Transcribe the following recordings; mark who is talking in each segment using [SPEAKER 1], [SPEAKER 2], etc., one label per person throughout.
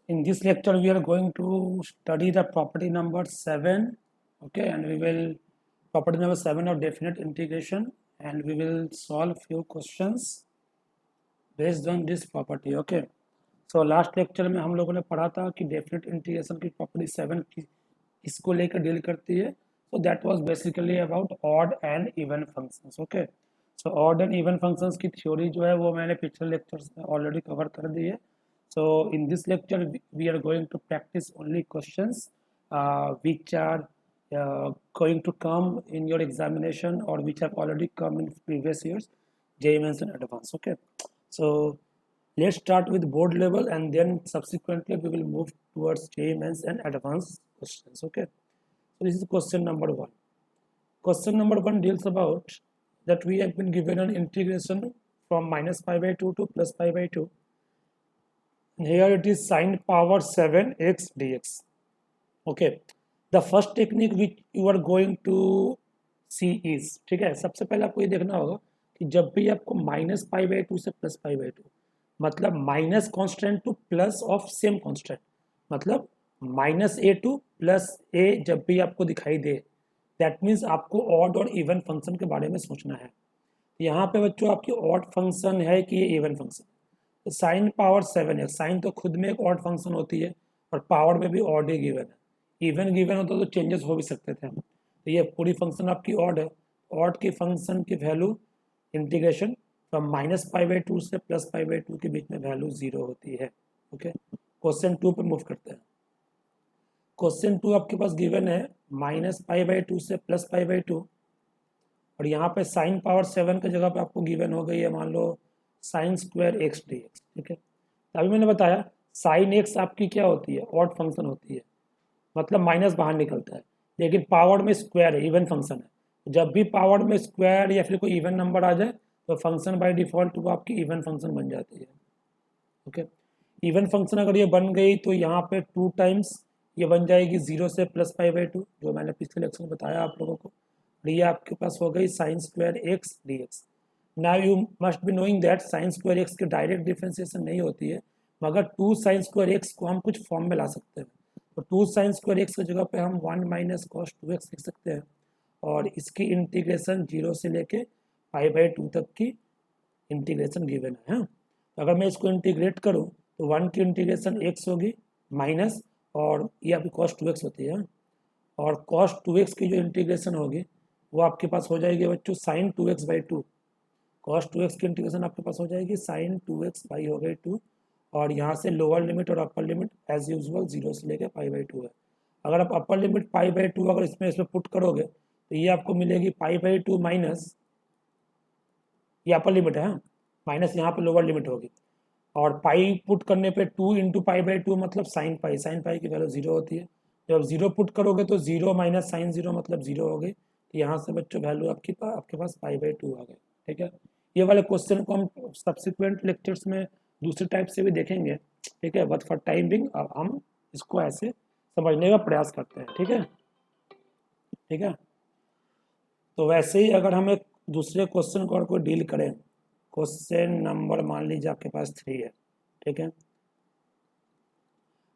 [SPEAKER 1] In this lecture we are going to study the property number 7, okay, and we will property number 7 of definite integration, and we will solve few questions based on this property, okay. So last lecture में हम लोगों ने पढ़ा था कि definite integration की property 7 इसको लेकर डील करती है. So that was basically about odd and even functions, okay. So odd and even functions की थ्योरी जो है वो मैंने पिछले लेक्चर्स में ऑलरेडी कवर कर दी है. So in this lecture we are going to practice only questions which are going to come in your examination or which have already come in previous years, JEE Mains and Advanced, okay. So let's start with board level and then subsequently we will move towards JEE Mains and Advanced questions, okay. So this is question number 1. Question number 1 deals about that we have been given an integration from minus pi by 2 to plus pi by 2. And here it is sin power 7x dx. Okay. The first technique which you are going to see is, ठीक है, सबसे पहले आपको ये देखना होगा कि जब भी आपको माइनस पाई बाई 2 से प्लस पाई बाई 2, मतलब minus constant two plus of same constant, मतलब माइनस ए टू प्लस ए जब भी आपको दिखाई दे, दैट मीन्स आपको ऑड और इवन फंक्शन के बारे में सोचना है. यहाँ पे बच्चों आपकी ऑड फंक्शन है कि ये इवन फंक्शन. तो साइन पावर 7x, साइन तो खुद में एक ऑड फंक्शन होती है और पावर में भी ऑड ही गिवन है. इवन गिवन होता तो चेंजेस हो भी सकते थे. तो ये पूरी फंक्शन आपकी ऑड है. ऑड की फंक्शन की value integration from minus pi by 2 से प्लस पाई बाई 2 के बीच में वैल्यू 0 होती है, ओके. क्वेश्चन 2 पे मूव करते हैं. क्वेश्चन 2 आपके पास गिवन है माइनस पाई बाई 2 से प्लस पाई बाई 2, और यहाँ पे साइन पावर 7 की जगह पे आपको गिवन हो गई है मान लो sine square x D x, ठीक है. तो अभी मैंने बताया साइन एक्स आपकी क्या होती है, ऑड फंक्शन होती है, मतलब माइनस बाहर निकलता है, लेकिन पावर में स्क्वायर है, इवन फंक्शन है. जब भी पावर में स्क्वायर या फिर कोई इवन नंबर आ जाए तो फंक्शन बाय डिफॉल्ट वो आपकी इवन फंक्शन बन जाती है, ओके. इवन फंक्शन अगर ये बन गई तो यहाँ पे 2 टाइम्स ये बन जाएगी 0 से प्लस पाई बाई 2, जो मैंने पिछले लेक्चर में बताया आप लोगों को. ये आपके पास हो गई sign square x D x. Now you must be knowing that sine square x की डायरेक्ट डिफ्रेंसिएशन नहीं होती है, मगर 2 साइन स्क्वायर एक्स को हम कुछ फॉर्म में ला सकते हैं. तो 2 साइन स्क्वायर एक्स की जगह पे हम 1 माइनस कॉस 2x लिख सकते हैं, और इसकी इंटीग्रेशन 0 से लेके पाई बाई 2 तक की इंटीग्रेशन गिवन है. तो अगर मैं इसको इंटीग्रेट करूँ तो 1 की इंटीग्रेशन x होगी माइनस, और ये आपकी कॉस 2x होती है, और कॉस 2x की जो इंटीग्रेशन होगी वो आपके पास हो जाएगी बच्चों sign 2x by 2. Cos 2x की इंटीग्रेशन आपके पास हो जाएगी साइन 2x बाई हो गई 2, और यहाँ से लोअर लिमिट और अपर लिमिट एज यूजुअल 0 से लेकर पाई बाई 2 है. अगर आप अपर लिमिट पाई बाई 2 अगर इसमें पुट करोगे तो ये आपको मिलेगी पाई बाई 2 माइनस, ये अपर लिमिट है, माइनस यहाँ पे लोअर लिमिट होगी, और पाई पुट करने पे 2 इंटू पाई बाई 2 मतलब साइन पाई, साइन पाई की वैल्यू 0 होती है. जब 0 पुट करोगे तो 0 माइनस साइन 0 मतलब 0 हो गई. तो यहाँ से बच्चों वैल्यू आपके पास पाई बाई 2 आ गए, ठीक है. ये वाले क्वेश्चन को हम सब्सिक्वेंट लेक्चर्स में दूसरे टाइप से भी देखेंगे, ठीक है, बट फॉर टाइम बिंग अब हम इसको ऐसे समझने का प्रयास करते हैं, ठीक है, ठीक है. तो वैसे ही अगर हम एक दूसरे क्वेश्चन को और कोई डील करें, क्वेश्चन नंबर मान लीजिए आपके पास 3 है, ठीक है.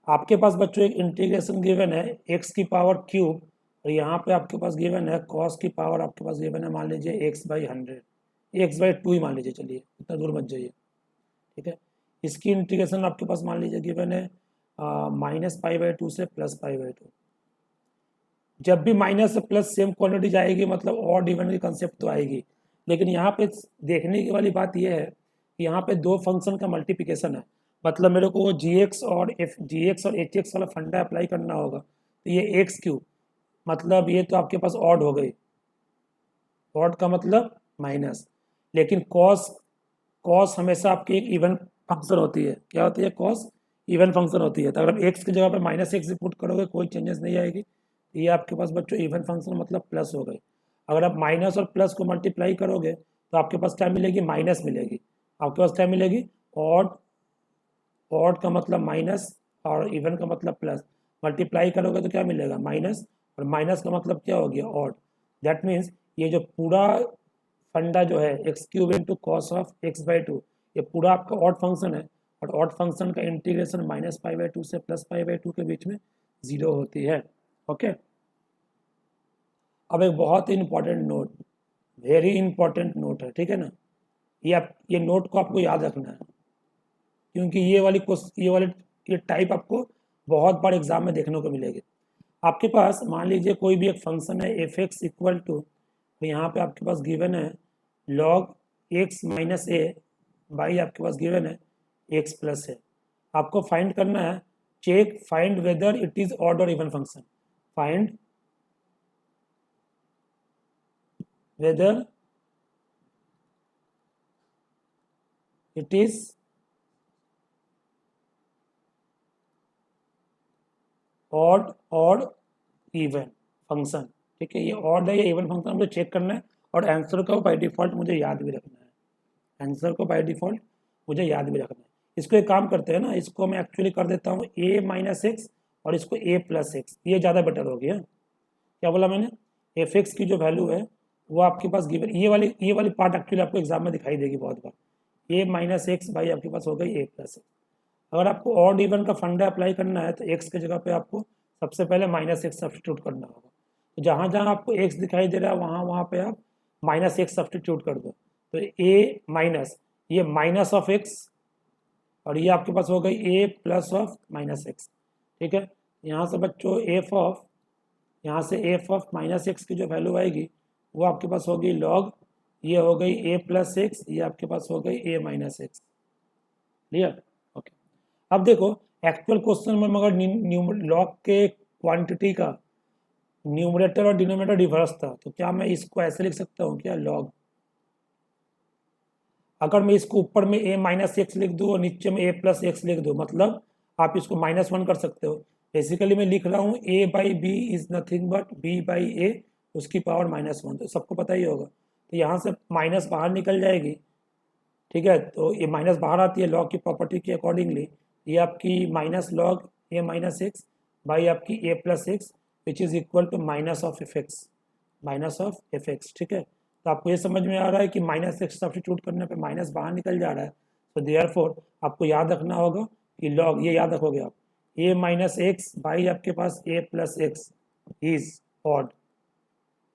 [SPEAKER 1] आपके पास बच्चों एक इंटीग्रेशन गिवन है x की पावर क्यूब, और यहाँ पे आपके पास गिवन है cos की पावर आपके पास गिवन है मान लीजिए x बाई 100, x बाई 2 ही मान लीजिए, चलिए इतना दूर मत जाइए, ठीक है. इसकी इंटीग्रेशन आपके पास मान लीजिए गिवन है माइनस पाई बाई 2 से प्लस पाई बाई 2. जब भी माइनस से प्लस सेम क्वांटिटी जाएगी मतलब ऑड इवन की कंसेप्ट तो आएगी, लेकिन यहाँ पे देखने की वाली बात यह है कि यहाँ पे 2 फंक्शन का मल्टीप्लिकेशन है, मतलब मेरे को gx और hx वाला फंडा अप्लाई करना होगा. तो ये एक्स क्यूब मतलब ये तो आपके पास ऑड हो गई, ऑड का मतलब माइनस, लेकिन कॉस हमेशा आपकी एक इवन फंक्शन होती है. क्या होती है? कॉस इवन फंक्शन होती है. तो अगर एक्स की जगह पे माइनस एक्स पुट करोगे कोई चेंजेस नहीं आएगी. ये आपके पास बच्चों इवन फंक्शन मतलब प्लस हो गई. अगर आप माइनस और प्लस को मल्टीप्लाई करोगे तो आपके पास क्या मिलेगी? माइनस मिलेगी. आपके पास क्या मिलेगी? ऑड. ऑड का मतलब माइनस और इवन का मतलब प्लस. मल्टीप्लाई करोगे तो क्या मिलेगा? माइनस, और माइनस का मतलब क्या हो गया? ऑड. दैट मीन्स ये जो पूरा फंडा जो है x cube into cos of x by 2, ये पूरा आपका ऑड फंक्शन है, और ऑड फंक्शन का इंटीग्रेशन -π/2 से +π/2 के बीच में 0 होती है। ओके, अब एक बहुत ही important note, very important note है, ठीक है ना, ये नोट को आपको याद रखना है, क्योंकि ये टाइप आपको बहुत बार एग्जाम में देखने को मिलेगी। आपके पास मान लीजिए कोई भी एक फंक्शन है एफ एक्स इक्वल टू, तो यहाँ पे आपके पास गिवन है log x minus a by आपके पास गिवन है एक्स प्लस ए। आपको फाइंड करना है, check find whether it is odd और even function, find whether it is odd और इवन फंक्शन। ठीक है, ये ऑड है या इवन फंक्शन मुझे चेक करना है, और आंसर को बाय डिफॉल्ट मुझे याद भी रखना है, आंसर को बाय डिफॉल्ट मुझे याद भी रखना है। इसको एक काम करते हैं ना, इसको मैं एक्चुअली कर देता हूँ a माइनस एक्स और इसको a प्लस एक्स, ये ज़्यादा बेटर हो गया। क्या बोला मैंने, एफ एक्स की जो वैल्यू है वो आपके पास गिवन, ये वाली पार्ट एक्चुअली आपको एग्जाम में दिखाई देगी बहुत बार, a माइनस एक्स बाई आपके पास हो गई a प्लस एक्स। अगर आपको ऑड इवन का फंडा अप्लाई करना है तो एक्स की जगह पे आपको सबसे पहले माइनस एक्स सब्सटीट्यूट करना होगा। तो जहाँ जहाँ आपको एक्स दिखाई दे रहा है वहाँ वहाँ पे आप माइनस एक्स सब्सटीट्यूट कर दो, तो ए माइनस ये माइनस ऑफ एक्स और ये आपके पास हो गई ए प्लस ऑफ माइनस एक्स। ठीक है, यहाँ से बच्चों एफ ऑफ, यहाँ से एफ ऑफ माइनस एक्स की जो वैल्यू आएगी वो आपके पास होगी लॉग, ये हो गई ए प्लस एक्स, ये आपके पास हो गई ए माइनस एक्स। Clear, okay. अब देखो एक्चुअल क्वेश्चन में मगर लॉग के क्वांटिटी का न्यूमरेटर और डिनोमिनेटर रिवर्स था, तो क्या मैं इसको ऐसे लिख सकता हूँ क्या, लॉग, अगर मैं इसको ऊपर में a माइनस एक्स लिख दूँ और नीचे में a प्लस एक्स लिख दूँ, मतलब आप इसको -1 कर सकते हो। बेसिकली मैं लिख रहा हूँ a by b is nothing but b by a उसकी पावर -1, तो सबको पता ही होगा। तो यहाँ से माइनस बाहर निकल जाएगी, ठीक है, तो ये माइनस बाहर आती है लॉग की प्रॉपर्टी के अकॉर्डिंगली, ये आपकी minus log a minus X by आपकी a plus X which is equal to minus of F X, minus of F X. ठीक है, तो आपको ये समझ में आ रहा है कि माइनस एक्स सब्स्टिट्यूट करने पे माइनस बाहर निकल जा रहा है, तो देयरफॉर आपको याद रखना होगा कि लॉग, ये याद रखोगे आप, a माइनस एक्स बाई आपके पास a plus x is odd,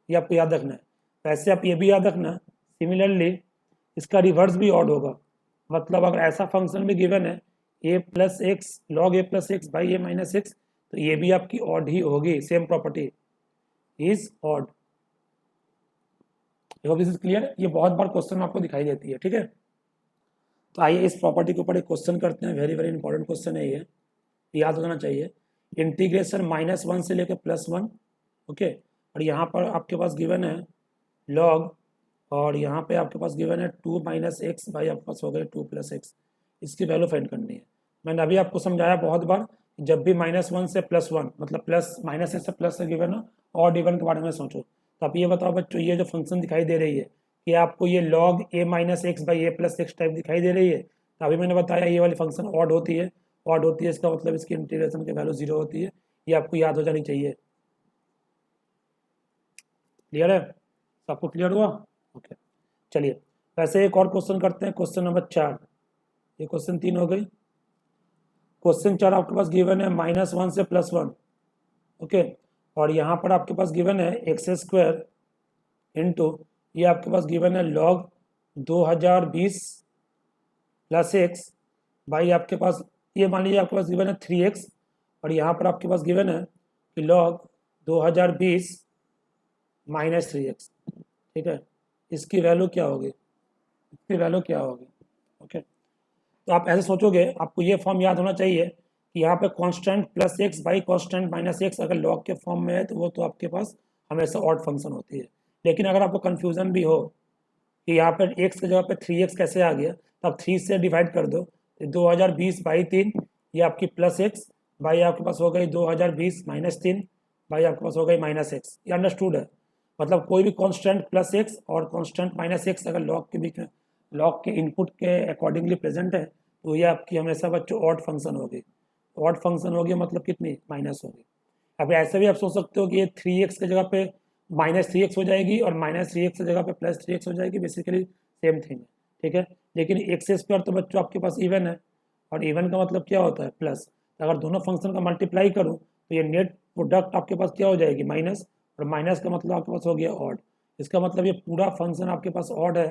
[SPEAKER 1] ये आपको याद रखना है। वैसे आप ये भी याद रखना सिमिलरली इसका रिवर्स भी ऑड होगा, मतलब अगर ऐसा फंक्शन भी गिवन है a plus x log a plus x by a minus x, तो ये भी आपकी ऑड ही होगी, same property is odd. This is clear, ये बहुत बार क्वेश्चन आपको दिखाई देती है। ठीक है, तो आइए इस प्रॉपर्टी के ऊपर एक क्वेश्चन करते हैं, वेरी वेरी इंपॉर्टेंट क्वेश्चन है ये, याद होना चाहिए। इंटीग्रेशन -1 से लेकर +1, ओके, और यहाँ पर आपके पास गिवन है लॉग, और यहाँ पे आपके पास गिवन है 2 माइनस एक्स बाई आपके पास हो गए 2 प्लस एक्स, इसकी वैल्यू फाइंड करनी है। मैंने अभी आपको समझाया बहुत बार, जब भी -1 से +1 मतलब प्लस माइनस से प्लस से गिवन हो, ऑड इवन के बारे में सोचो। तो आप ये बताओ बच्चों, ये जो फंक्शन दिखाई दे रही है कि आपको ये log a minus X by A plus x type दिखाई दे रही है, तो अभी मैंने बताया ये वाली फंक्शन ऑड होती है, ऑड होती है इसका मतलब इसकी इंटीग्रेशन की वैल्यू 0 होती है, ये आपको याद हो जानी चाहिए। क्लियर है, सबको क्लियर हुआ, ओके। चलिए वैसे एक और क्वेश्चन करते हैं, क्वेश्चन नंबर 4, ये क्वेश्चन 3 हो गई। क्वेश्चन 4 आपके पास गिवन है -1 से +1, ओके, और यहाँ पर आपके पास गिवन है एक्स स्क्वायर इंटू, ये आपके पास गिवन है लॉग 2020 प्लस एक्स बाई आपके पास, ये मान लीजिए आपके पास गिवन है 3x, और यहाँ पर आपके पास गिवन है कि लॉग 2020 माइनस 3x। ठीक है, इसकी वैल्यू क्या होगी, इसकी वैल्यू क्या होगी, ओके। तो आप ऐसे सोचोगे, आपको ये फॉर्म याद होना चाहिए कि यहाँ पे constant plus x by constant minus x अगर लॉग के फॉर्म में है तो वो तो आपके पास हमेशा ऑड फंक्शन होती है। लेकिन अगर आपको कन्फ्यूजन भी हो कि यहाँ पर एक्स की जगह पे 3x कैसे आ गया, तो आप 3 से डिवाइड कर दो, तो 2020 बाई 3 ये आपकी प्लस एक्स बाई आपके पास हो गई 2020 माइनस 3 बाई आपके पास हो गई माइनस एक्स। ये अंडरस्टूड है, मतलब कोई भी कांस्टेंट प्लस एक्स और कांस्टेंट माइनस एक्स अगर लॉग के बीच में, लॉग के इनपुट के अकॉर्डिंगली प्रेजेंट है, तो ये आपकी हमेशा बच्चों ऑड फंक्शन होगी। ऑड फंक्शन होगी मतलब कितनी, माइनस होगी। अब ऐसे भी आप सोच सकते हो कि ये 3x की जगह पे -3x हो जाएगी और -3x की जगह पे +3x हो जाएगी, बेसिकली सेम थिंग है। ठीक है, लेकिन एक्स स्क्वायर तो बच्चों आपके पास इवन है, और इवन का मतलब क्या होता है प्लस। अगर दोनों फंक्शन का मल्टीप्लाई करूँ तो ये नेट प्रोडक्ट आपके पास क्या हो जाएगी माइनस, और माइनस का मतलब आपके पास हो गया ऑड। इसका मतलब ये पूरा फंक्शन आपके पास ऑड है,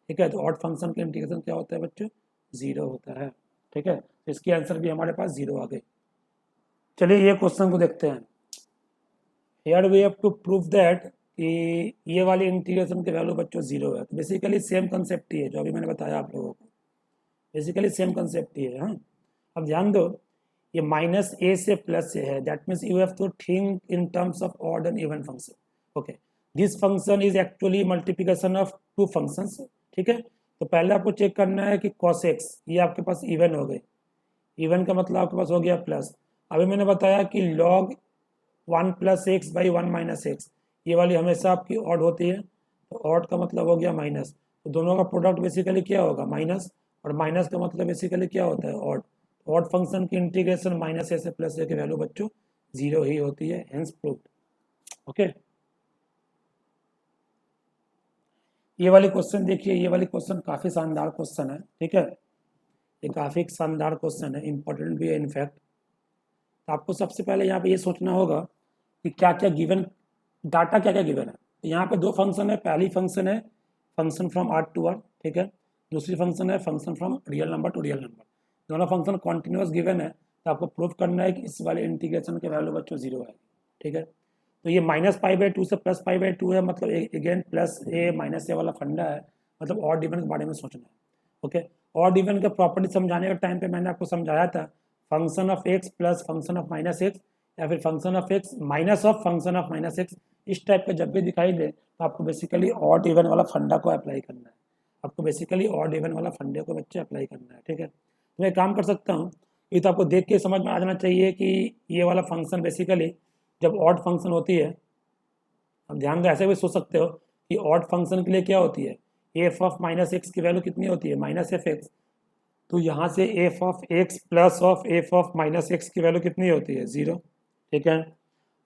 [SPEAKER 1] ठीक है। तो ऑड फंक्शन का इंटीग्रेशन क्या होता है बच्चों, जीरो होता है, ठीक है। तो इसकी आंसर भी हमारे पास जीरो आ गई। चलिए ये क्वेश्चन को देखते हैं। Here we have to prove that कि ये वाली इंटीग्रेशन के वैल्यू बच्चों जीरो है। तो बेसिकली सेम कंसेप्ट ही है जो अभी मैंने बताया आप लोगों को, बेसिकली सेम कंसेप्ट ही है। हाँ, अब ध्यान दो, ये माइनस ए से प्लस ए है, that means you have to think in terms of odd and even function. Okay, this function is actually multiplication of two functions, ठीक है। तो पहले आपको चेक करना है कि cos x ये आपके पास इवन हो गए, इवन का मतलब आपके पास हो गया प्लस। अभी मैंने बताया कि log 1 plus x by 1 minus x, ये वाली हमेशा आपकी ऑड होती है, तो ऑड का मतलब हो गया माइनस। तो दोनों का प्रोडक्ट बेसिकली क्या होगा माइनस, और माइनस का मतलब बेसिकली क्या होता है ऑड। ऑड फंक्शन की इंटीग्रेशन माइनस ए से प्लस ए की वैल्यू बच्चों जीरो ही होती है, हेंस प्रूव्ड। ओके, ये वाली क्वेश्चन देखिए, ये वाली क्वेश्चन काफ़ी शानदार क्वेश्चन है, ठीक है। ये काफ़ी शानदार क्वेश्चन है, इंपॉर्टेंट भी है इनफैक्ट। तो आपको सबसे पहले यहाँ पे ये सोचना होगा कि क्या क्या गिवन डाटा, क्या क्या गिवन है। तो यहाँ पे दो फंक्शन है, पहली फंक्शन है function from R to R, ठीक है। दूसरी फंक्शन है function from real number to real number. दोनों फंक्शन कॉन्टिन्यूस गिवन है, तो आपको प्रूव करना है कि इस वाले इंटीग्रेशन के वैल्यू बच्चों जीरो है, ठीक है। तो ये -π/2 से +π/2 है, मतलब अगेन प्लस ए माइनस ए वाला फंडा है, मतलब ऑड इवन के बारे में सोचना है। ओके, ऑड इवन के प्रॉपर्टी समझाने के टाइम पे मैंने आपको समझाया था function of x plus function of minus x, या फिर function of x minus of function of minus x, इस टाइप का जब भी दिखाई दे तो आपको बेसिकली ऑड इवन वाला फंडा को अप्लाई करना है। आपको बेसिकली ऑड इवन वाला फंडे को बच्चे अप्लाई करना है, ठीक है। तो मैं काम कर सकता हूँ, ये तो आपको देख के समझ में आ जाना चाहिए कि ये वाला फंक्शन बेसिकली जब ऑड फंक्शन होती है, अब ध्यान दो ऐसे भी सोच सकते हो कि ऑड फंक्शन के लिए क्या होती है, एफ ऑफ माइनस एक्स की वैल्यू कितनी होती है माइनस एफ एक्स। तो यहाँ से F of x plus of F of minus x की वैल्यू कितनी होती है जीरो, ठीक है।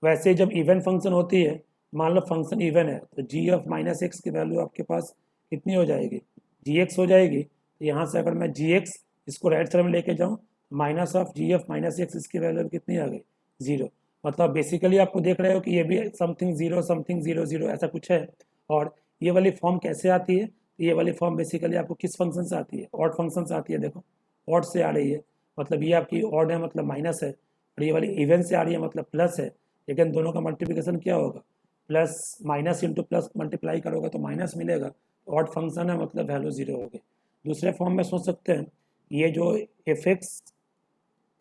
[SPEAKER 1] वैसे जब इवन फंक्शन होती है, मान लो फंक्शन इवन है, तो जी ऑफ माइनस एक्स की वैल्यू आपके पास कितनी हो जाएगी, जी एक्स हो जाएगी। तो यहाँ से अगर मैं जी एक्स इसको राइट साइड में लेके जाऊँ, minus of ji of minus X इसकी वैल्यू कितनी आ गई जीरो। मतलब बेसिकली आपको देख रहे हो कि ये भी समथिंग जीरो जीरो ऐसा कुछ है। और ये वाली फॉर्म कैसे आती है, ये वाली फॉर्म बेसिकली आपको किस फंक्शन से आती है, ऑड फंक्शन से आती है। देखो ऑड से आ रही है, मतलब ये आपकी ऑड है मतलब माइनस है, और ये वाली इवन से आ रही है मतलब प्लस है। लेकिन दोनों का मल्टीप्लिकेशन क्या होगा, plus minus into plus multiply करोगे तो माइनस मिलेगा, ऑड फंक्शन है मतलब वैल्यू जीरो होगी। दूसरे फॉर्म में सोच सकते हैं, ये जो F x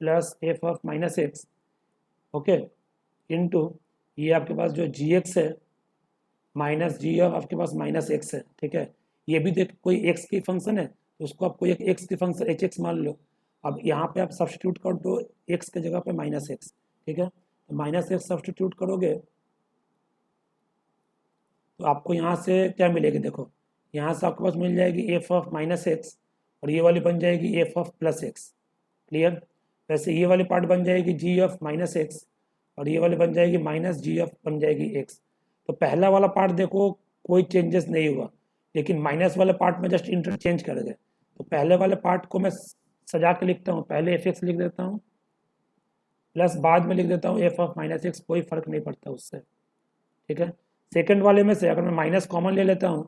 [SPEAKER 1] plus F of minus x, okay, into ये आपके पास जो जी एक्स है माइनस जी ऑफ आपके पास माइनस एक्स है, ठीक है। ये भी देख कोई एक्स की फंक्शन है, तो उसको आप कोई एक एक्स की फंक्शन एच एक्स मान लो। अब यहाँ पे आप सब्सटीट्यूट कर दो एक्स के जगह पे माइनस एक्स, ठीक है। तो माइनस एक्स सब्सटीट्यूट करोगे तो आपको यहाँ से क्या मिलेगी, देखो यहाँ से आपके पास मिल जाएगी एफ ऑफ माइनस एक्स, और ये वाली बन जाएगी F of plus x, clear. वैसे ये वाली पार्ट बन जाएगी जी ऑफ माइनस एक्स, और ये वाली बन जाएगी माइनस जी ऑफ बन जाएगी एक्स। तो पहला वाला पार्ट देखो कोई चेंजेस नहीं हुआ, लेकिन माइनस वाले पार्ट में जस्ट इंटरचेंज कर गए। तो पहले वाले पार्ट को मैं सजा के लिखता हूँ, पहले एफ एक्स लिख देता हूँ प्लस बाद में लिख देता हूँ एफ ऑफ माइनस एक्स, कोई फर्क नहीं पड़ता उससे, ठीक है। सेकंड वाले में से अगर मैं माइनस कॉमन ले लेता हूँ,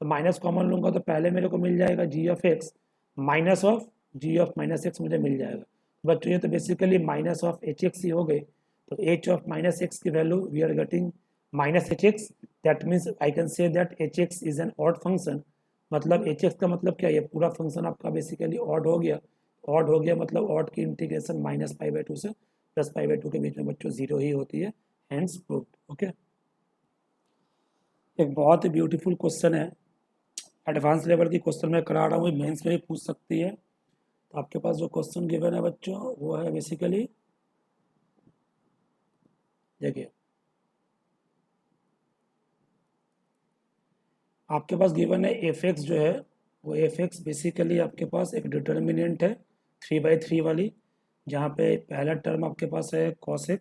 [SPEAKER 1] तो माइनस कॉमन लूँगा तो पहले मेरे को मिल जाएगा g of x minus of ji of minus x मुझे मिल जाएगा। बच्चों ये तो basically minus of h x ही हो गई। तो एच ऑफ माइनस एक्स की value we are getting minus h x, that means I can say that h x is an odd function. मतलब एच एक्स का मतलब क्या है, ये पूरा फंक्शन आपका बेसिकली ऑड हो गया। ऑड हो गया मतलब ऑड की इंटीग्रेशन -π/2 से +π/2 के बीच में बच्चों जीरो ही होती है, हेंस प्रूव्ड। ओके, एक बहुत ही ब्यूटीफुल क्वेश्चन है, एडवांस लेवल की क्वेश्चन मैं करा रहा हूँ, मेंस में भी पूछ सकती है। तो आपके पास जो क्वेश्चन गिवन है बच्चों वो है बेसिकली, देखिए आपके पास गिवन है एफ एक्स जो है, वो एफ एक्स बेसिकली आपके पास एक डिटर्मिनेंट है 3/3 वाली, जहाँ पे पहला टर्म आपके पास है cos x,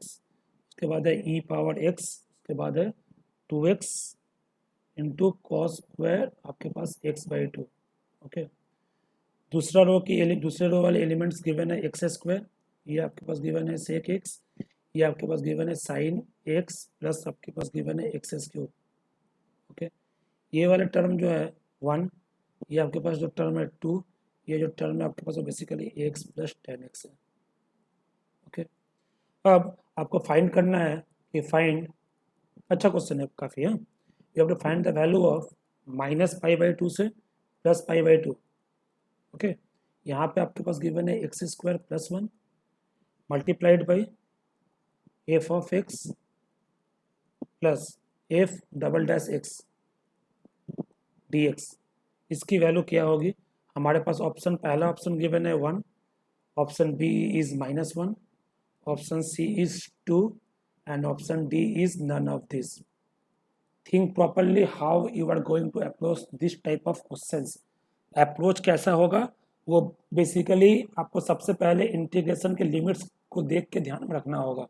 [SPEAKER 1] उसके बाद है e पावर x, उसके बाद है 2x इंटू कॉस स्क्वायर आपके पास x/2, ओके। दूसरे रो वाले एलिमेंट्स गिवन है एक्स स्क्वायर, ये आपके पास गिवन है सेक एक्स, ये आपके पास गिवन है साइन एक्स प्लस आपके पास गिवन है एक्स क्यूब। ओके, ये वाले टर्म जो है 1, ये आपके पास जो टर्म है 2, ये जो टर्म है आपके पास बेसिकली एक्स प्लस 10x है। ओके, अब आपको फाइंड करना है कि फाइंड, अच्छा क्वेश्चन है काफ़ी, हाँ, you have to find the value of -π/2 से +π/2। ओके, यहाँ पे आपके पास गिवन है x² + 1 multiplied by f of x plus f double dash x dx। इसकी वैल्यू क्या होगी? हमारे पास ऑप्शन, पहला ऑप्शन गिवन है 1, option B is -1, option C is 2 and option D is none of this. Think properly how you are going to approach this type of questions. Approach कैसा होगा वो बेसिकली आपको सबसे पहले इंटीग्रेशन के limits को देख के ध्यान में रखना होगा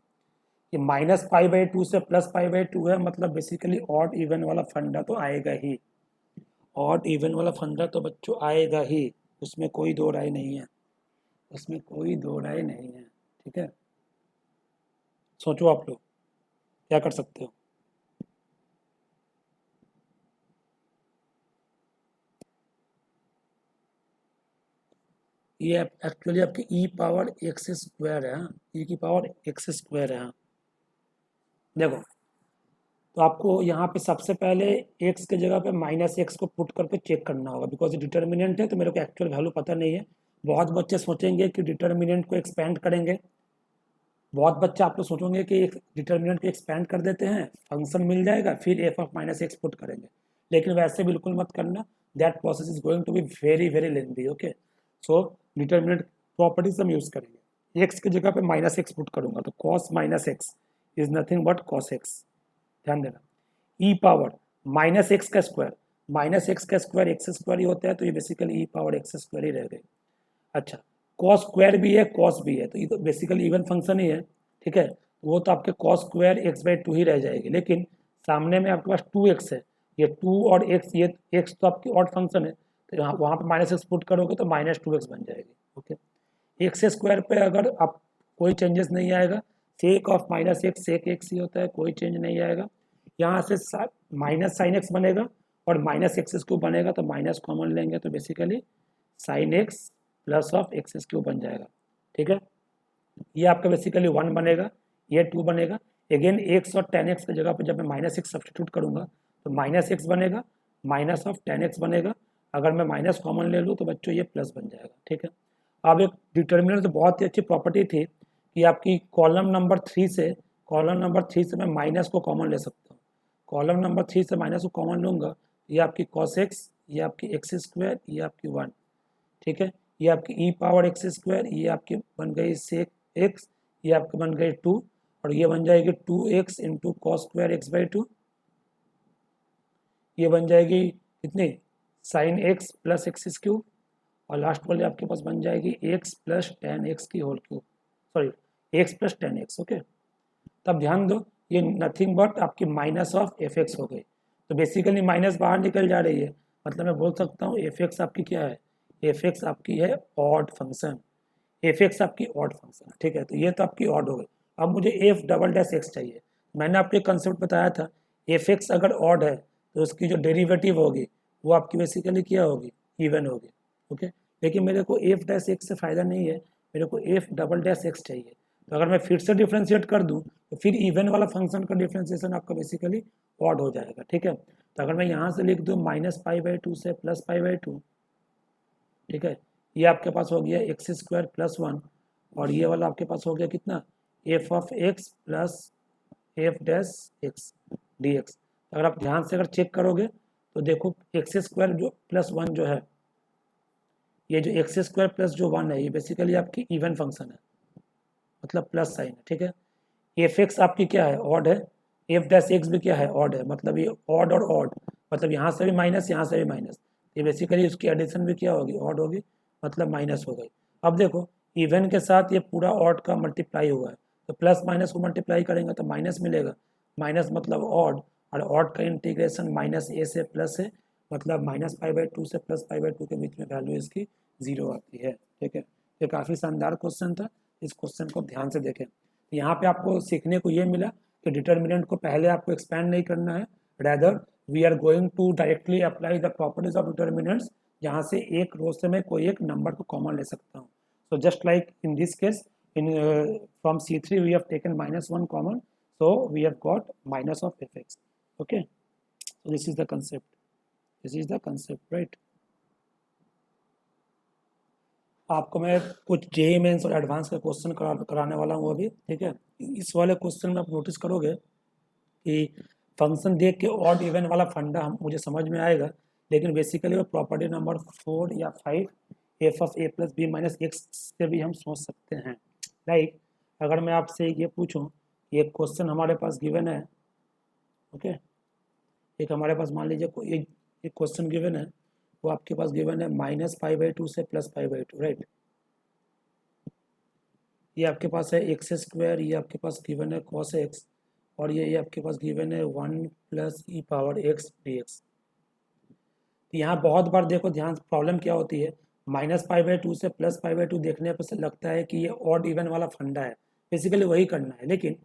[SPEAKER 1] कि -π/2 से +π/2 है, मतलब बेसिकली ऑड इवन वाला फंडा तो आएगा ही, ऑड इवन वाला फंडा तो बच्चों आएगा ही, उसमें कोई दो राय नहीं है, उसमें कोई दो राय नहीं है। ठीक है, सोचो आप लोग क्या कर सकते हो। ये एक्चुअली आपकी e⁻x² है, e⁻x² है। देखो, तो आपको यहाँ पे सबसे पहले x के जगह पे -x को पुट करके चेक करना होगा, बिकॉज ये डिटर्मिनेंट है तो मेरे को एक्चुअल वैल्यू पता नहीं है। बहुत बच्चे सोचेंगे कि डिटर्मिनेंट को एक्सपेंड करेंगे, बहुत बच्चे आप लोग सोचेंगे कि डिटर्मिनेंट को एक्सपेंड कर देते हैं, फंक्शन मिल जाएगा, फिर f ऑफ -x पुट करेंगे, लेकिन वैसे बिल्कुल मत करना, that process is going to be very very lengthy. Okay, so determinant properties हम यूज करेंगे। x की जगह पे -x पुट करूंगा तो cos -x is nothing but cos x। ध्यान देना, e⁻−x का स्क्वायर, -x का स्क्वायर x² ही होता है, तो ये बेसिकली e⁻x² ही रह गई। अच्छा, कॉस स्क्वायर भी है कॉस भी है, तो ये तो बेसिकली इवन फंक्शन ही है। ठीक है, वो तो आपके कॉस स्क्वायर x/2 ही रह जाएगी, लेकिन सामने में आपके पास 2x है, ये 2 और x, ये x तो आपकी ऑड फंक्शन है, तो यहाँ वहाँ पे -x पुट करोगे तो -2x बन जाएगी। ओके, x² पे अगर आप कोई चेंजेस नहीं आएगा, sec of -x sec x ही होता है, कोई चेंज नहीं आएगा। यहाँ से माइनस साइन एक्स बनेगा और -x³ बनेगा, तो माइनस कॉमन लेंगे तो basically sine x plus of x³ बन जाएगा। ठीक है, ये आपका बेसिकली 1 बनेगा, ये 2 बनेगा। अगेन x और tan x की जगह पर जब मैं -x सब्सटीट्यूट करूंगा तो -x बनेगा, माइनस ऑफ tan x बनेगा, अगर मैं माइनस कॉमन ले लूँ तो बच्चों ये प्लस बन जाएगा। ठीक है, अब एक डिटर्मिनेंट तो बहुत ही अच्छी प्रॉपर्टी थी कि आपकी कॉलम नंबर 3 से मैं माइनस को कॉमन ले सकता हूँ। कॉलम नंबर 3 से माइनस को कॉमन लूँगा, ये आपकी cos x, ये आपकी x², ये आपकी 1। ठीक है, ये आपकी e⁻x², ये आपकी बन गई सेक x, ये आपकी बन गई 2, और ये बन जाएगी 2x इंटू cos² x/2, ये बन जाएगी कितनी, साइन x प्लस x³, और लास्ट वाली आपके पास बन जाएगी x प्लस tan x की whole cube, sorry x plus tan x। Okay, तब ध्यान दो, ये नथिंग बट आपकी माइनस ऑफ f(x) हो गई, तो बेसिकली माइनस बाहर निकल जा रही है, मतलब मैं बोल सकता हूँ f(x) आपकी क्या है, f(x) आपकी है ऑड फंक्शन, f(x) आपकी ऑड फंक्शन। ठीक है, तो ये तो आपकी ऑड हो गई। अब मुझे f डबल डैश x चाहिए। मैंने आपको एक कंसेप्ट बताया था, f(x) अगर ऑड है तो उसकी जो डेरिवेटिव होगी वो आपकी बेसिकली क्या होगी, इवन होगी। ओके, लेकिन मेरे को f डैश x से फ़ायदा नहीं है, मेरे को f डबल डैश x चाहिए। तो अगर मैं फिर से डिफ्रेंशिएट कर दूं तो फिर इवन वाला फंक्शन का डिफ्रेंशिएशन आपका बेसिकली ऑड हो जाएगा। ठीक है, तो अगर मैं यहाँ से लिख दूं -π/2 से +π/2, ठीक है, ये आपके पास हो गया x² + 1, और ये वाला आपके पास हो गया कितना, f of x plus f dash x dx। अगर आप ध्यान से अगर चेक करोगे तो देखो x² जो +1 जो है, ये जो x² प्लस जो 1 है, ये बेसिकली आपकी इवन फंक्शन है, मतलब प्लस साइन है। ठीक है, f(x) आपकी क्या है, ऑड है, f डैश x भी क्या है, ऑड है, मतलब ये ऑड और ऑड, मतलब यहाँ से भी माइनस यहाँ से भी माइनस, ये बेसिकली उसकी एडिशन भी क्या होगी, ऑड होगी, मतलब माइनस हो गई। अब देखो, इवन के साथ ये पूरा ऑड का मल्टीप्लाई हुआ है, तो प्लस माइनस को मल्टीप्लाई करेंगे तो माइनस मिलेगा, माइनस मतलब ऑड, और ऑड का इंटीग्रेशन -a से प्लस है, मतलब -π/2 से +π/2 के बीच में वैल्यू इसकी 0 आती है। ठीक है, ये काफ़ी शानदार क्वेश्चन था, इस क्वेश्चन को ध्यान से देखें। यहाँ पे आपको सीखने को ये मिला कि डिटर्मिनेंट को पहले आपको एक्सपेंड नहीं करना है, rather we are going to directly apply the properties of determinants, जहाँ से एक रो से मैं कोई एक नंबर को कॉमन ले सकता हूँ। So just like in this case, in from C3 we have taken -1 common, so we have got minus of fx. Okay, so this is the concept, right? आपको मैं कुछ जेईई मेंस और advance का question कराने वाला हूँ अभी। ठीक है, इस वाले क्वेश्चन में आप नोटिस करोगे कि फंक्शन देख के ऑड इवन वाला फंडा मुझे समझ में आएगा, लेकिन बेसिकली वो प्रॉपर्टी नंबर 4 या 5 F of A plus B minus X से भी हम सोच सकते हैं। लाइक अगर मैं आपसे ये पूछूं, एक क्वेश्चन हमारे पास गिवन है, ओके, एक हमारे पास मान लीजिए एक क्वेश्चन गिवन है, वो आपके पास गिवन है -π/2 से +π/2, राइट। ये आपके पास है x², ये आपके पास गिवन है cos x, और ये आपके पास गिवन है 1 + e⁻x dx। तो यहाँ बहुत बार देखो ध्यान, प्रॉब्लम क्या होती है, -π/2 से +π/2 देखने पर से लगता है कि ये ऑड इवन वाला फंडा है, बेसिकली वही करना है, लेकिन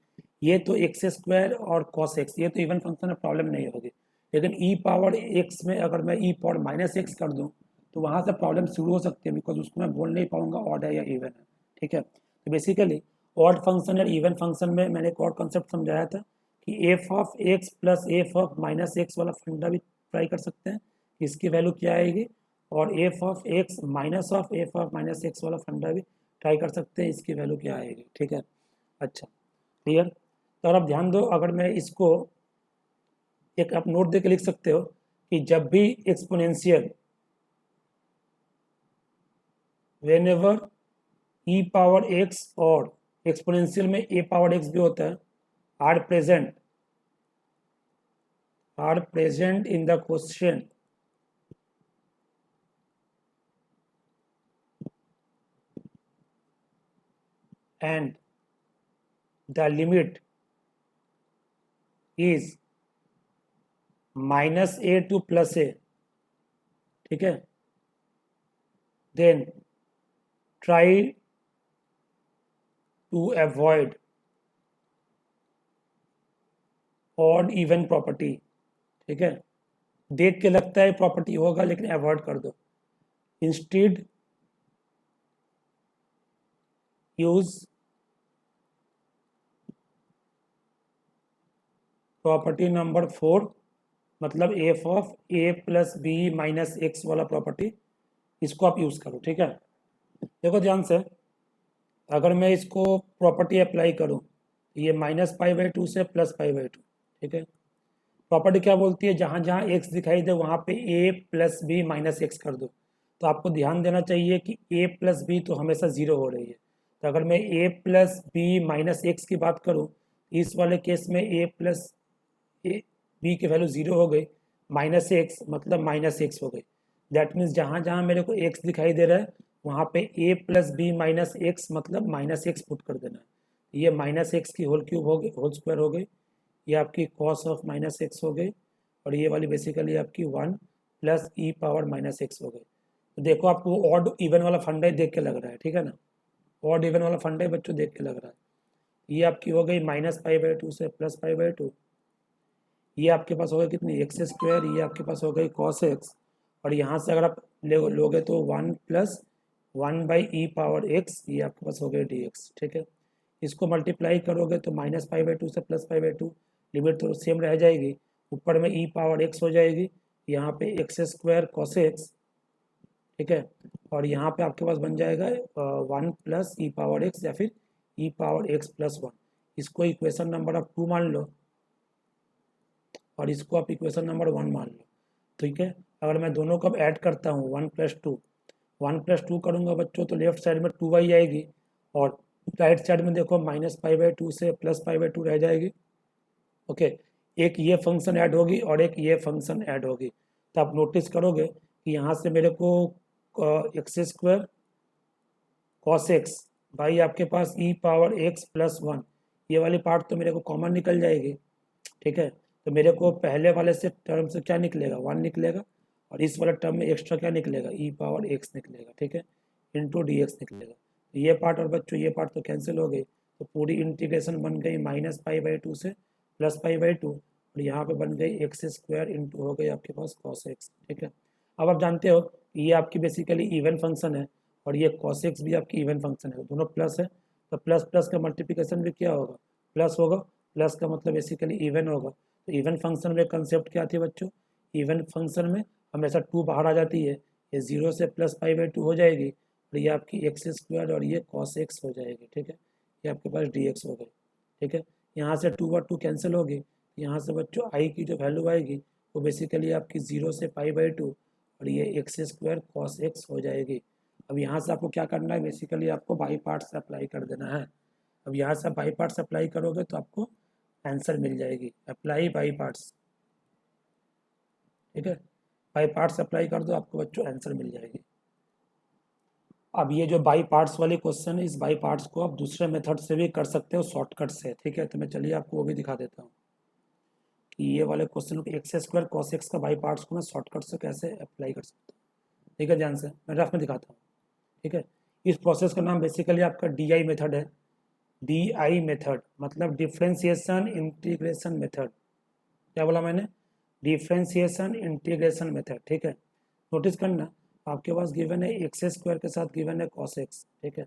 [SPEAKER 1] ये तो x² और cos x, ये तो इवन फंक्शन में प्रॉब्लम नहीं होगी, लेकिन e⁻x में अगर मैं e⁻−x कर दूं तो वहाँ से प्रॉब्लम शुरू हो सकती है, बिकॉज उसको मैं बोल नहीं पाऊंगा ऑड है या इवन है। ठीक है, तो बेसिकली ऑड फंक्शन और इवन फंक्शन में मैंने एक और कॉन्सेप्ट समझाया था कि f(x) + f(−x) वाला फंडा भी ट्राई कर सकते हैं, इसकी वैल्यू क्या आएगी, और f(x) - f(−x) वाला फंडा भी ट्राई कर सकते हैं, इसकी वैल्यू क्या आएगी। ठीक है, अच्छा क्लियर। तो और अब ध्यान दो, अगर मैं इसको एक आप नोट दे के लिख सकते हो कि जब भी एक्सपोनेंशियल व्हेनेवर e⁻x और एक्सपोनेंशियल में a⁻x भी होता है are present in the question, and the limit is -a to +a, ठीक है, then try to avoid odd even property. ठीक है, देख के लगता है प्रॉपर्टी होगा लेकिन अवॉइड कर दो, इंस्टेड यूज प्रॉपर्टी नंबर 4, मतलब F of A plus B minus X वाला प्रॉपर्टी, इसको आप यूज़ करो। ठीक है, देखो ध्यान से, अगर मैं इसको प्रॉपर्टी अप्लाई करूं, ये -π/2 से +π/2, ठीक है, प्रॉपर्टी क्या बोलती है, जहाँ जहाँ एक्स दिखाई दे वहाँ पे ए प्लस बी माइनस एक्स कर दो। तो आपको ध्यान देना चाहिए कि ए प्लस बी तो हमेशा 0 हो रही है, तो अगर मैं ए प्लस बी माइनस एक्स की बात करूँ, इस वाले केस में ए प्लस बी की वैल्यू 0 हो गई, -x मतलब -x हो गई। दैट मीन्स जहाँ जहाँ मेरे को x दिखाई दे रहा है वहाँ पे a plus B minus X मतलब -x पुट कर देना है। ये -x की होल क्यूब हो गई, होल स्क्वायर हो गई, ये आपकी cos ऑफ -x हो गई, और ये वाली बेसिकली आपकी 1 + e⁻−x हो गई। तो देखो आपको ऑड इवन वाला फंडा ही देख के लग रहा है, ठीक है ना, ऑड इवन वाला फंडा ही बच्चों देख के लग रहा है। ये आपकी हो गई -π/2 से +π/2, ये आपके पास हो गई कितनी x², ये आपके पास हो गई cos x, और यहाँ से अगर आप लोगे तो 1 + 1/e⁻x, ये आपके पास हो गई dx। ठीक है, इसको मल्टीप्लाई करोगे तो -π/2 से +π/2, लिमिट तो सेम रह जाएगी, ऊपर में e⁻x हो जाएगी, यहाँ पे x² cos x, ठीक है, और यहाँ पे आपके पास बन जाएगा 1 + e⁻x या फिर e⁻x + 1। इसको इक्वेशन नंबर आप 2 मान लो और इसको आप इक्वेशन नंबर 1 मान लो। ठीक है, अगर मैं दोनों को अब ऐड करता हूँ 1 + 2 करूँगा बच्चों, तो लेफ्ट साइड में 2y आएगी, और राइट साइड में देखो -π/2 से +π/2 रह जाएगी। ओके, एक ये फंक्शन ऐड होगी और एक ये फंक्शन ऐड होगी, तो आप नोटिस करोगे कि यहाँ से मेरे को x² cos x भाई आपके पास e⁻x + 1, ये वाली पार्ट तो मेरे को कॉमन निकल जाएगी। ठीक है, तो मेरे को पहले वाले से टर्म से क्या निकलेगा, 1 निकलेगा, और इस वाले टर्म में एक्स्ट्रा क्या निकलेगा, ई पावर एक्स निकलेगा, ठीक है, इंटू डी एक्स निकलेगा। तो ये पार्ट और बच्चों ये पार्ट तो कैंसिल हो गई, तो पूरी इंटीग्रेशन बन गई -π/2 से +π/2, और यहाँ पे बन गई एक्स स्क्वायर इंटू हो गई आपके पास cos x, ठीक है। अब आप जानते हो ये आपकी बेसिकली इवन फंक्शन है और ये cos x भी आपकी इवन फंक्शन है, दोनों प्लस है, तो प्लस प्लस का मल्टीप्लिकेशन भी क्या होगा, प्लस होगा, प्लस का मतलब बेसिकली इवन होगा। तो इवन फंक्शन में कंसेप्ट क्या थी बच्चों, इवन फंक्शन में हमेशा 2 बाहर आ जाती है, ये 0 से +π/2 हो जाएगी, और ये आपकी एक्स स्क्वायर और ये cos x हो जाएगी, ठीक है, ये आपके पास dx हो गई, ठीक है। यहाँ से 2 और 2 कैंसिल होगी, यहाँ से बच्चों आई की जो वैल्यू आएगी वो बेसिकली आपकी 0 से π/2 और ये एक्स स्क्वायर cos x हो जाएगी। अब यहाँ से आपको क्या करना है, बेसिकली आपको बाई पार्ट्स अप्लाई कर देना है। अब यहाँ से बाई पार्ट्स अप्लाई करोगे तो आपको आंसर मिल जाएगी, अप्लाई बाई पार्ट्स, ठीक है, बाई पार्ट्स अप्लाई कर दो, आपको बच्चों आंसर मिल जाएगी। अब ये जो बाई पार्ट्स वाली क्वेश्चन है, इस बाई पार्ट्स को आप दूसरे मेथड से भी कर सकते हो, शॉर्टकट से, ठीक है। तो मैं चलिए आपको वो भी दिखा देता हूँ कि ये वाले क्वेश्चन को एक्स स्क्वायर cos x का बाई पार्ट्स को मैं शॉर्टकट से कैसे अप्लाई कर सकता हूँ, ठीक है, ध्यान से मैं रफ में दिखाता हूँ, ठीक है। इस प्रोसेस का नाम बेसिकली आपका DI मेथड है। DI मेथड मतलब डिफ्रेंसिएशन इंटीग्रेशन मेथड, क्या बोला मैंने, डिफ्रेंसिएशन इंटीग्रेशन मेथड, ठीक है। नोटिस करना आपके पास गिवन है एक्स स्क्वायर के साथ गिवन है cos x, ठीक है।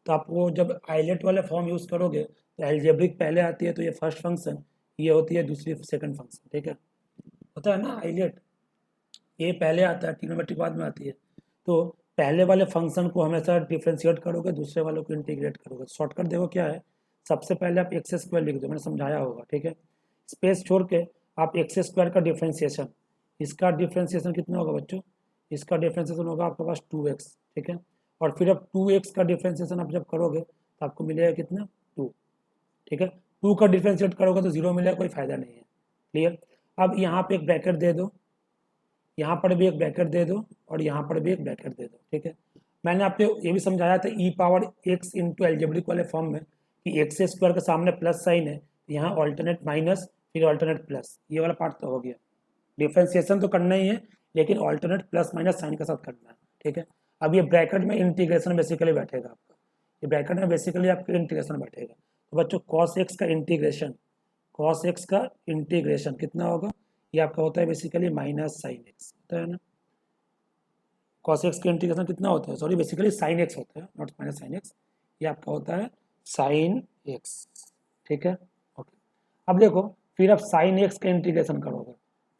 [SPEAKER 1] तो आप वो जब आइलेट वाले फॉर्म यूज़ करोगे तो एल्जेब्रिक पहले आती है, तो ये फर्स्ट फंक्शन, ये होती है दूसरी सेकंड फंक्शन, ठीक है, होता है ना आइलेट, ये पहले आता है, ट्रिग्नोमेट्रिक बाद में आती है। तो पहले वाले फंक्शन को हमेशा डिफ्रेंशिएट करोगे, दूसरे वालों को इंटीग्रेट करोगे। शॉर्टकट देखो क्या है, सबसे पहले आप एक्स स्क्वायर लिख दो, मैंने समझाया होगा, ठीक है, स्पेस छोड़ के आप एक्स स्क्वायर का डिफ्रेंशिएशन, इसका डिफ्रेंशिएशन कितना होगा बच्चों, इसका डिफ्रेंशिएशन होगा आपके पास 2x, ठीक है, और फिर अब 2x का डिफ्रेंशिएशन आप जब करोगे तो आपको मिलेगा कितना 2, ठीक है। 2 का डिफ्रेंशिएट करोगे तो 0 मिलेगा, कोई फायदा नहीं है, क्लियर। अब यहाँ पे एक ब्रैकेट दे दो, यहाँ पर भी एक ब्रैकेट दे दो, और यहाँ पर भी एक ब्रैकेट दे दो, ठीक है। मैंने आपको ये भी समझाया था ई पावर एक्स इंटू एल्जेब्रिक वाले फॉर्म में कि एक्स स्क्वायर के सामने प्लस साइन है, यहाँ ऑल्टरनेट माइनस फिर ऑल्टरनेट प्लस, ये वाला पार्ट तो हो गया। डिफ्रेंसिएशन तो करना ही है, लेकिन ऑल्टरनेट प्लस माइनस साइन के साथ करना है, ठीक है। अब ये ब्रैकेट में इंटीग्रेशन बेसिकली बैठेगा आपका, ये ब्रैकेट में बेसिकली आपका इंटीग्रेशन बैठेगा। तो बच्चों cos x का इंटीग्रेशन, cos x का इंटीग्रेशन कितना होगा, ये आपका होता है बेसिकली माइनस साइन एक्स, होता है ना। cos x का इंटीग्रेशन कितना होता है, सॉरी बेसिकली साइन एक्स होता है, नॉट माइनस साइन एक्स, ये आपका होता है साइन एक्स, ठीक है, ओके। अब देखो फिर आप साइन एक्स का इंटीग्रेशन करोगे,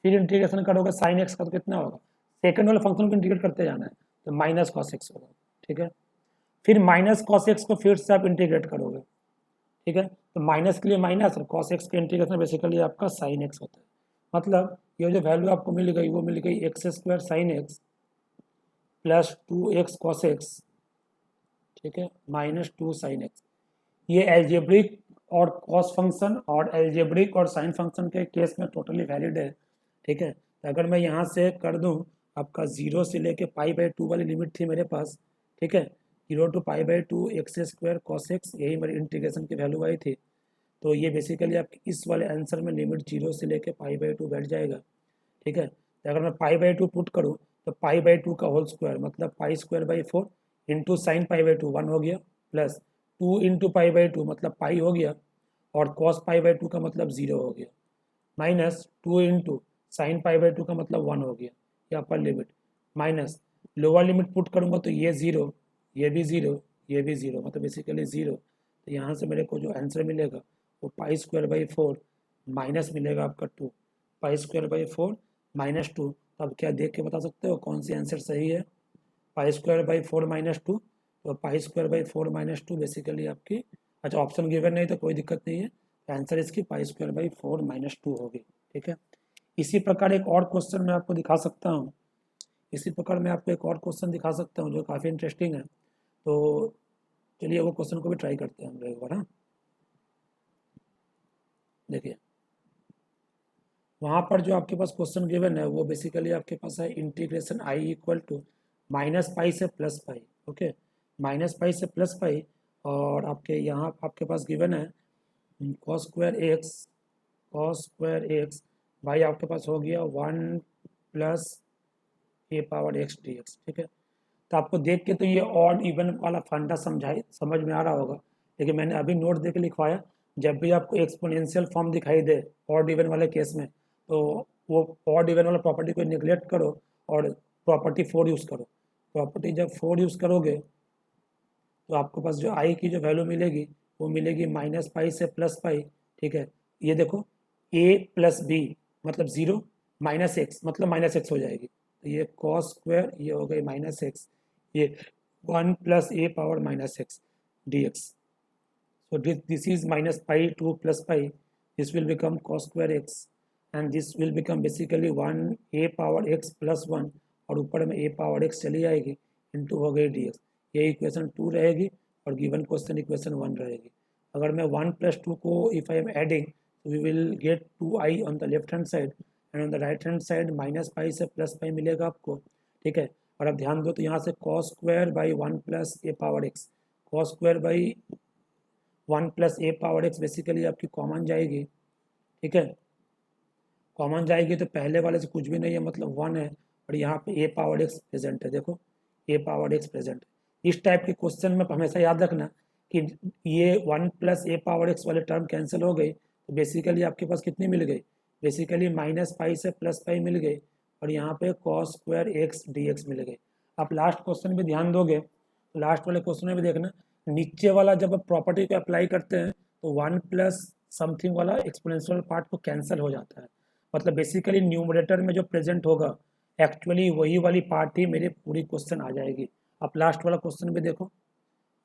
[SPEAKER 1] फिर इंटीग्रेशन करोगे साइन एक्स का, तो कितना होगा, सेकंड वाले फंक्शन को इंटीग्रेट करते जाना है, तो माइनस cos x होगा, ठीक है। फिर माइनस cos x को फिर से आप इंटीग्रेट करोगे, ठीक है, तो माइनस के लिए माइनस और cos x का इंटीग्रेशन बेसिकली आपका साइन एक्स होता है। मतलब ये जो वैल्यू आपको मिल गई वो मिल गई x square sine x plus 2x cos x, ठीक है, माइनस 2 साइन एक्स। ये एल्जेब्रिक और कॉस फंक्शन और एल्जेब्रिक और साइन फंक्शन के केस में टोटली वैलिड है, ठीक है। तो अगर मैं यहाँ से कर दूँ आपका 0 से लेके π/2 वाली लिमिट थी मेरे पास, ठीक है, 0 to π/2 x square cos x, यही मेरी इंटीग्रेशन की वैल्यू आई थी। तो ये बेसिकली आपके इस वाले आंसर में लिमिट 0 से लेके π/2 बैठ जाएगा, ठीक है। तो अगर मैं π/2 पुट करूँ तो π/2 का होल स्क्वायर मतलब π²/4 इंटू साइन π/2 1 हो गया, प्लस 2 इंटू π/2 मतलब पाई हो गया, और cos π/2 का मतलब 0 हो गया, माइनस 2 इंटू साइन π/2 का मतलब 1 हो गया, ये अपर limit, minus lower limit put करूँगा तो ये 0, ये भी 0, ये भी 0, मतलब बेसिकली 0। तो यहाँ से मेरे को जो आंसर मिलेगा वो π²/4 माइनस मिलेगा आपका 2, π²/4 माइनस 2। अब क्या देख के बता सकते हो कौन सी आंसर सही है, π²/4 माइनस 2, तो π²/4 माइनस 2 बेसिकली आपकी, अच्छा ऑप्शन गिवन नहीं तो कोई दिक्कत नहीं है, आंसर इसकी π²/4 माइनस 2 होगी, ठीक है। इसी प्रकार एक और क्वेश्चन मैं आपको दिखा सकता हूँ, इसी प्रकार मैं आपको एक और क्वेश्चन दिखा सकता हूँ जो काफ़ी इंटरेस्टिंग है। तो चलिए वो क्वेश्चन को भी ट्राई करते हैं हम लोग एक बार। हाँ देखिए वहाँ पर जो आपके पास क्वेश्चन गिवन है वो बेसिकली आपके पास है इंटीग्रेशन आई इक्वल टू -π से +π, ओके, -π से +π, और आपके यहाँ आपके पास गिवन है cos² x भाई आपके पास हो गया 1 + ए पावर एक्स डी एक्स। ठीक है, तो आपको देख के तो ये ऑड इवन वाला फंडा समझ में आ रहा होगा, लेकिन मैंने अभी नोट दे के लिखवाया, जब भी आपको एक्सपोनेंशियल फॉर्म दिखाई दे ऑड इवन वाले केस में, तो वो ऑड इवन वाला प्रॉपर्टी को निगलेक्ट करो और प्रॉपर्टी 4 यूज़ करो। प्रॉपर्टी जब 4 यूज़ करोगे तो आपके पास जो आई की जो वैल्यू मिलेगी वो मिलेगी -पाई से +पाई। ठीक है, ये देखो a + b मतलब 0, -x मतलब -x हो जाएगी, तो ये cos स्क्वायर ये हो गई -x, ये 1 + a power -x dx। So this is -pi to +pi, this will become cos square x and this will become basically 1 a power x + 1 और ऊपर में a पावर x चली जाएगी इंटू हो गई dx। ये इक्वेशन 2 रहेगी और गिवन क्वेश्चन इक्वेशन 1 रहेगी। अगर मैं 1 + 2 को इफ आई एम एडिंग तो we will get 2i on the left hand side and on the right hand side -pi से +पाई मिलेगा आपको। ठीक है, और अब ध्यान दो तो यहाँ से cos square by 1 + a power x, cos square by 1 + a power x basically आपकी कॉमन जाएगी। ठीक है, कॉमन जाएगी तो पहले वाले से कुछ भी नहीं है मतलब 1 है, और यहाँ पे a पावर x प्रेजेंट है, देखो a पावर x प्रेजेंट है। इस टाइप के क्वेश्चन में हमेशा याद रखना कि ये 1 + a पावर x वाले टर्म कैंसिल हो गई, तो बेसिकली आपके पास कितनी मिल गई, बेसिकली -पाई से +पाई मिल गई और यहाँ पे cos स्क्वायर x dx मिल गई। आप लास्ट क्वेश्चन में ध्यान दोगे तो लास्ट वाले क्वेश्चन में भी देखना, नीचे वाला जब आप प्रॉपर्टी को अप्लाई करते हैं तो 1 + समथिंग वाला एक्सपोनेंशियल पार्ट को कैंसिल हो जाता है, मतलब बेसिकली न्यूमरेटर में जो प्रेजेंट होगा एक्चुअली वही वाली पार्ट ही मेरे पूरी क्वेश्चन आ जाएगी। आप लास्ट वाला क्वेश्चन भी देखो,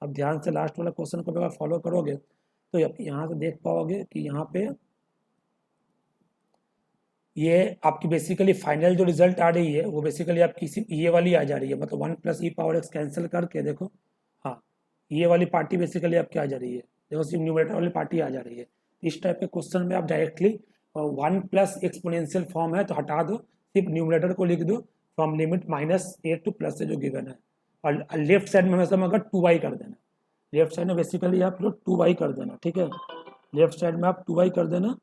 [SPEAKER 1] अब ध्यान से लास्ट वाला क्वेश्चन को अगर फॉलो करोगे तो यहाँ से देख पाओगे कि यहाँ पे ये आपकी बेसिकली फाइनल जो रिजल्ट आ रही है वो बेसिकली आपकी सिर्फ ये वाली आ जा रही है, मतलब 1 + e पावर x कैंसिल करके देखो, हाँ ये वाली पार्टी बेसिकली आपकी आ जा रही है, देखो सिर्फ न्यूमरेटर वाली पार्टी आ जा रही है। इस टाइप के क्वेश्चन में आप डायरेक्टली 1 + एक्सपोनेंशियल फॉर्म है तो हटा दो, सिर्फ न्यूमरेटर को लिख दो फ्रॉम लिमिट -a to + से जो गिवन है, और लेफ्ट साइड में हमेशा मगर 2y कर देना, लेफ्ट साइड में बेसिकली आप लोग 2y कर देना। ठीक है, लेफ्ट साइड में आप 2y कर देना,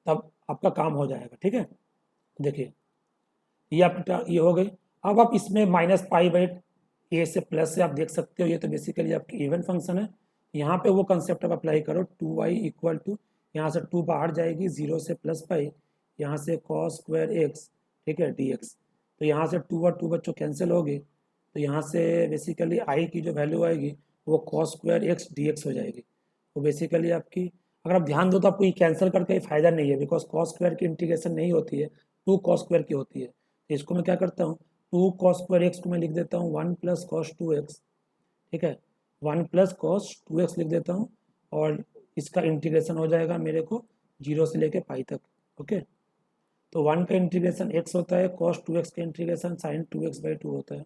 [SPEAKER 1] तब आपका काम हो जाएगा। ठीक है, देखिए ये आपका ये हो गई। अब आप इसमें -पाई/a से प्लस से आप देख सकते हो, ये तो बेसिकली आपकी इवन फंक्शन है। यहाँ पे वो कंसेप्ट आप अप्लाई करो, 2y इक्वल टू यहाँ से 2 बाहर जाएगी 0 से +पाई, यहाँ से cos स्क्वायर x, ठीक है dx, तो यहाँ से 2 और 2 बच्चों कैंसिल होगी, तो यहाँ से बेसिकली i की जो वैल्यू आएगी वो cos स्क्वायर x dx हो जाएगी। तो बेसिकली आपकी अगर आप ध्यान दो तो आपको ये कैंसिल करके फ़ायदा नहीं है, बिकॉज cos स्क्वायर की इंटीग्रेशन नहीं होती है, 2 cos स्क्वायर की होती है। तो इसको मैं क्या करता हूँ, 2 cos स्क्वायर x को मैं लिख देता हूँ 1 + cos 2x। ठीक है, 1 + cos 2x लिख देता हूँ और इसका इंटीग्रेशन हो जाएगा मेरे को 0 से लेके पाई तक। ओके, तो 1 का इंटीग्रेशन x होता है, cos 2x का इंटीग्रेशन sin 2x/2 होता है,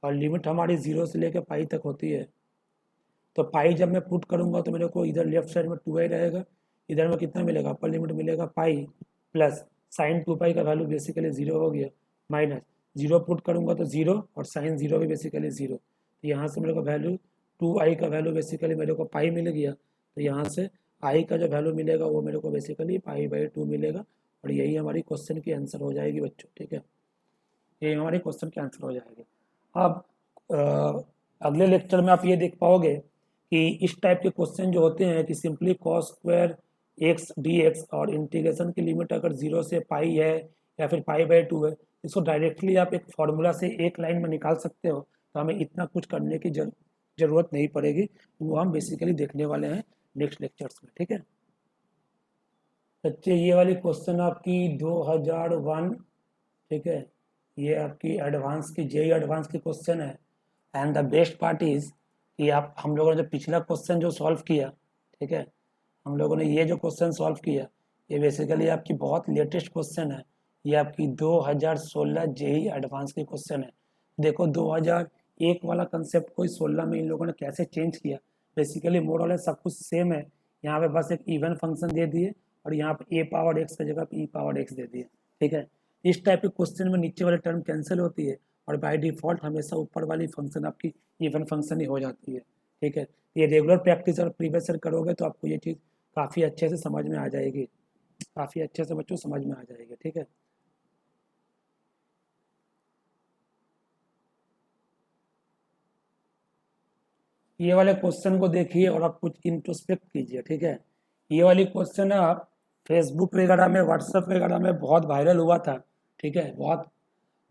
[SPEAKER 1] और लिमिट हमारी 0 से लेके पाई तक होती है। तो पाई जब मैं पुट करूंगा तो मेरे को इधर लेफ्ट साइड में 2i रहेगा, इधर में कितना मिलेगा, अपर लिमिट मिलेगा पाई प्लस साइन 2 पाई का वैल्यू बेसिकली 0 हो गया, माइनस 0 पुट करूंगा तो 0 और साइन 0 भी बेसिकली 0, तो यहाँ से मेरे को वैल्यू 2i का वैल्यू बेसिकली मेरे को पाई मिल गया, तो यहाँ से i का जो वैल्यू मिलेगा वो मेरे को बेसिकली पाई/2 मिलेगा, और यही हमारी क्वेश्चन की आंसर हो जाएगी बच्चों। ठीक है, यही हमारी क्वेश्चन की आंसर हो जाएगी। अब अगले लेक्चर में आप ये देख पाओगे कि इस टाइप के क्वेश्चन जो होते हैं कि simply cos square x dx और इंटीग्रेशन की लिमिट अगर 0 से पाई है या फिर पाई/2 है, इसको डायरेक्टली आप एक फार्मूला से एक लाइन में निकाल सकते हो, तो हमें इतना कुछ करने की ज़रूरत नहीं पड़ेगी, वो हम बेसिकली देखने वाले हैं नेक्स्ट लेक्चर्स में। ठीक है बच्चे, ये वाली क्वेश्चन आपकी 2001, ठीक है, ये आपकी एडवांस की जेई एडवांस की क्वेश्चन है। And the best part is कि आप हम लोगों ने जो पिछला क्वेश्चन जो सॉल्व किया, ठीक है, हम लोगों ने ये जो क्वेश्चन सॉल्व किया ये बेसिकली आपकी बहुत लेटेस्ट क्वेश्चन है, ये आपकी 2016 जेई एडवांस की क्वेश्चन है। देखो 2001 वाला कंसेप्ट को 16 में इन लोगों ने कैसे चेंज किया, बेसिकली मोर और सब कुछ सेम है, यहाँ पे बस एक इवन फंक्शन दे दिए और यहाँ पे ए पावर एक्स की जगह पे ई पावर एक्स दे दिए। ठीक है, इस टाइप के क्वेश्चन में नीचे वाली टर्म कैंसिल होती है और बाय डिफ़ॉल्ट हमेशा ऊपर वाली फंक्शन आपकी इवन फंक्शन ही हो जाती है। ठीक है, ये रेगुलर प्रैक्टिस और प्रीवियस ईयर करोगे तो आपको ये चीज़ काफ़ी अच्छे से समझ में आ जाएगी, काफ़ी अच्छे से बच्चों समझ में आ जाएगी। ठीक है। ये वाले क्वेश्चन को देखिए और आप कुछ इंट्रोस्पेक्ट कीजिए, ठीक है। ये वाली क्वेश्चन आप फेसबुक वगैरह में, व्हाट्सएप वगैरह में बहुत वायरल हुआ था, ठीक है। बहुत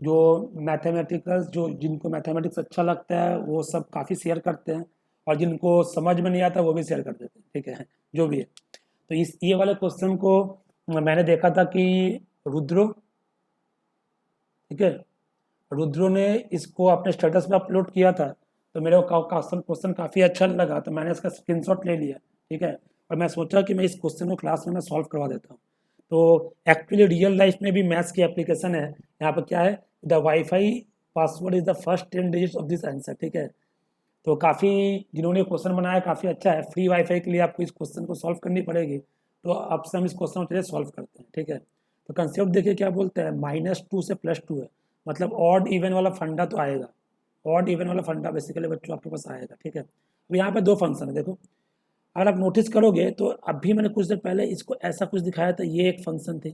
[SPEAKER 1] जो मैथमेटिकल्स, जो जिनको मैथमेटिक्स अच्छा लगता है वो सब काफ़ी शेयर करते हैं, और जिनको समझ में नहीं आता वो भी शेयर कर देते हैं, ठीक है। जो भी है, तो इस ये वाले क्वेश्चन को मैंने देखा था कि रुद्रो, ठीक है, रुद्रो ने इसको अपने स्टेटस पे अपलोड किया था। तो मेरे को क्वेश्चन काफ़ी अच्छा लगा, तो मैंने इसका स्क्रीनशॉट ले लिया, ठीक है। और मैं सोचा कि मैं इस क्वेश्चन को क्लास में मैं सॉल्व करवा देता हूँ। तो एक्चुअली रियल लाइफ में भी मैथ्स की एप्लीकेशन है। यहाँ पर क्या है, the wifi password is the first 10 digits of this answer, ठीक है। तो काफ़ी जिन्होंने क्वेश्चन बनाया काफ़ी अच्छा है। फ्री वाईफाई के लिए आपको इस क्वेश्चन को सॉल्व करनी पड़ेगी। तो आपसे हम इस क्वेश्चन को चलिए सॉल्व करते हैं, ठीक है। तो कंसेप्ट देखिए क्या बोलते हैं, -2 से +2 है, मतलब ऑड इवन वाला फंडा तो आएगा। ऑड इवन वाला फंडा बेसिकली बच्चों आपके पास आएगा, ठीक है। अब यहाँ पे दो फंक्शन है, देखो। अगर आप नोटिस करोगे तो अभी मैंने कुछ देर पहले इसको ऐसा कुछ दिखाया था, ये एक फंक्शन थी,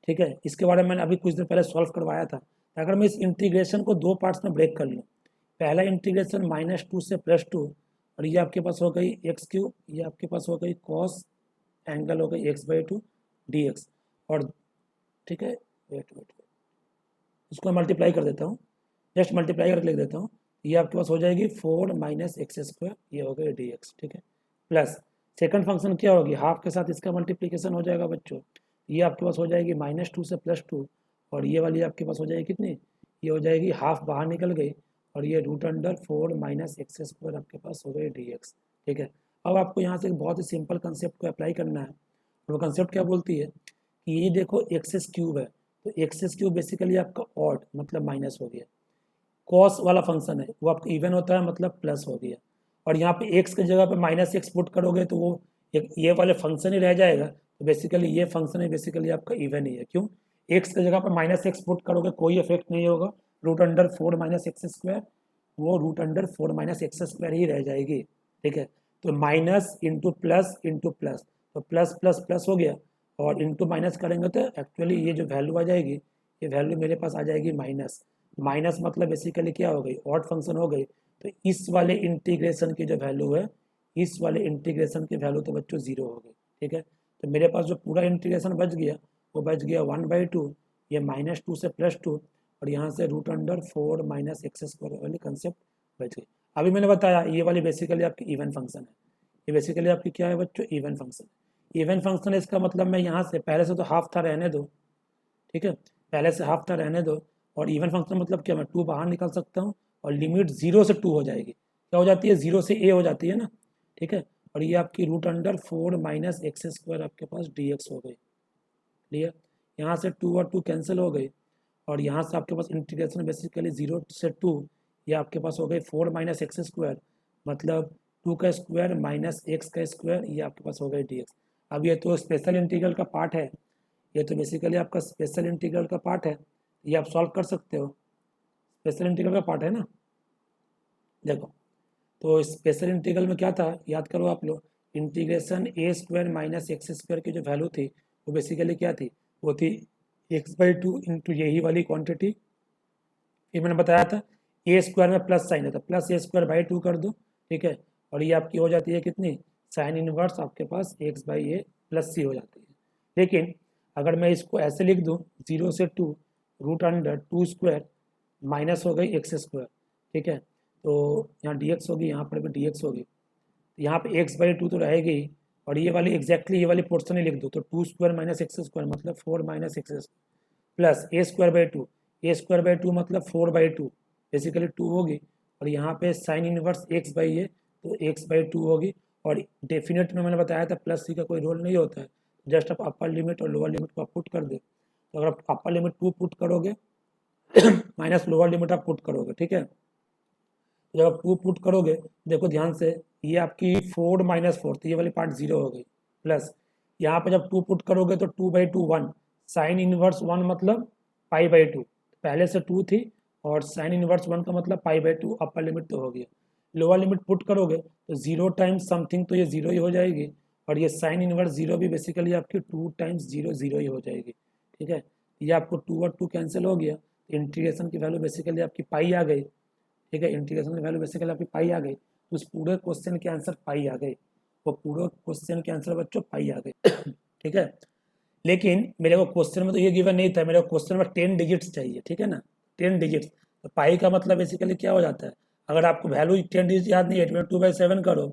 [SPEAKER 1] ठीक है। इसके बारे में मैंने अभी कुछ देर पहले सॉल्व करवाया था। तो अगर मैं इस इंटीग्रेशन को दो पार्ट्स में ब्रेक कर लूँ, पहला इंटीग्रेशन -2 से +2, और ये आपके पास हो गई x3, ये आपके पास हो गई कॉस एंगल हो गई x/2 dx, और ठीक है, वेट वेट वेट, इसको मल्टीप्लाई कर देता हूँ, जस्ट मल्टीप्लाई करके लिख देता हूँ। ये आपके पास हो जाएगी 4 - x², ये हो गई dx, ठीक है। प्लस सेकंड फंक्शन क्या होगी, हाफ के साथ इसका मल्टीप्लीकेशन हो जाएगा बच्चों। ये आपके पास हो जाएगी -2 से +2, और ये वाली आपके पास हो जाएगी कितनी, ये हो जाएगी हाफ बाहर निकल गई, और ये √4 - x² आपके पास हो गई dx, ठीक है। अब आपको यहाँ से एक बहुत ही सिंपल कंसेप्ट को अप्लाई करना है। वो कंसेप्ट क्या बोलती है कि ये देखो x³ है, तो x³ बेसिकली आपका ऑड मतलब माइनस हो गया। कॉस वाला फंक्शन है वो आपका इवन होता है मतलब प्लस हो गया, और यहाँ पे एक्स की जगह पे -x पुट करोगे तो वो एक ये वाले फंक्शन ही रह जाएगा। तो बेसिकली ये फंक्शन है बेसिकली आपका इवन ही है। क्यों, एक्स की जगह पे -x पुट करोगे कोई इफेक्ट नहीं होगा, √4 - x², वो √4 - x² ही रह जाएगी, ठीक है। तो minus into plus into plus, तो प्लस प्लस प्लस हो गया, और इंटू माइनस करेंगे तो एक्चुअली ये जो वैल्यू आ जाएगी, ये वैल्यू मेरे पास आ जाएगी माइनस। माइनस मतलब बेसिकली क्या हो गई, ऑड फंक्शन हो गई। तो इस वाले इंटीग्रेशन की जो वैल्यू है, इस वाले इंटीग्रेशन की वैल्यू तो बच्चों 0 हो गई, ठीक है। तो मेरे पास जो पूरा इंटीग्रेशन बच गया वो बच गया 1/2, ये -2 से +2, और यहाँ से √4 - x² वाली कंसेप्ट बच गई। अभी मैंने बताया ये वाली बेसिकली आपकी इवन फंक्शन है। ये बेसिकली आपकी क्या है बच्चों, इवन फंक्शन। इवन फंक्शन है, इसका मतलब मैं यहाँ से पहले से तो हाफ था रहने दो, ठीक है, पहले से हाफ था रहने दो। और इवन फंक्शन मतलब क्या, मैं 2 बाहर निकाल सकता हूँ, और लिमिट 0 से 2 हो जाएगी, क्या हो जाती है, 0 से a हो जाती है ना, ठीक है। और ये आपकी √4 - x² आपके पास dx हो गई, क्लियर। यहाँ से 2 और 2 कैंसिल हो गई, और यहाँ से आपके पास इंटीग्रेशन बेसिकली 0 से 2, ये आपके पास हो गई 4 - x², मतलब 2 का स्क्वायर माइनस x का स्क्वायर, ये आपके पास हो गई dx। अब ये तो स्पेशल इंटीग्रल का पार्ट है, ये तो बेसिकली आपका स्पेशल इंटीग्रल का पार्ट है, ये आप सॉल्व कर सकते हो, स्पेशल इंटीग्रल का पार्ट है ना। देखो, तो स्पेशल इंटीग्रल में क्या था, याद करो आप लोग, इंटीग्रेशन a² - x² की जो वैल्यू थी वो बेसिकली क्या थी, वो थी x/2 इंटू यही वाली क्वांटिटी। ये मैंने बताया था a² में प्लस साइन है तो +a²/2 कर दो, ठीक है। और ये आपकी हो जाती है कितनी, साइन इनवर्स आपके पास x/a प्लस c हो जाती है। लेकिन अगर मैं इसको ऐसे लिख दूँ 0 से 2 √2² माइनस हो गई x², ठीक है। तो यहाँ dx होगी, यहाँ पर भी dx होगी, यहाँ पे x/2 तो रहेगी ही, और ये वाली एग्जैक्टली ये वाली पोर्शन ही लिख दो, तो 2² - x² मतलब 4 - x² प्लस a²/2 मतलब 4/2, बेसिकली 2 होगी, और यहाँ पे साइन इनवर्स x/a तो x/2 होगी। और डेफिनेट में मैंने बताया था प्लस सी का कोई रोल नहीं होता है, जस्ट आप अपर लिमिट और लोअर लिमिट को आप पुट कर दे। तो अगर आप अपर लिमिट 2 पुट करोगे माइनस लोअर लिमिट आप पुट करोगे, ठीक है। तो जब आप 2 पुट करोगे, देखो ध्यान से, ये आपकी 4 - 4, तो ये वाली पार्ट 0 हो गई, प्लस यहाँ पे जब 2 पुट करोगे तो 2/2 1, साइन इनवर्स 1 मतलब π/2, पहले से 2 थी, और साइन इनवर्स 1 का मतलब π/2, अपर लिमिट तो हो गया। लोअर लिमिट पुट करोगे तो 0 टाइम्स समथिंग तो ये 0 ही हो जाएगी, और ये साइन इनवर्स 0 भी बेसिकली आपकी 2 टाइम्स 0 0 ही हो जाएगी, ठीक है। ये आपको 2 और 2 कैंसिल हो गया, इंटीग्रेशन की वैल्यू बेसिकली आपकी पाई आ गई, ठीक है। इंटीग्रेशन की वैल्यू बेसिकली आपकी पाई आ गई। उस पूरे क्वेश्चन के आंसर पाई आ गए, वो पूरे क्वेश्चन के आंसर बच्चों पाई आ गए। ठीक है, लेकिन मेरे को क्वेश्चन में तो ये गिवन नहीं था, मेरे को क्वेश्चन में 10 डिजिट्स चाहिए, ठीक है ना, 10 डिजिट्स। तो पाई का मतलब बेसिकली क्या हो जाता है, अगर आपको वैल्यू 10 डिजिट याद नहीं है, 2/7 करो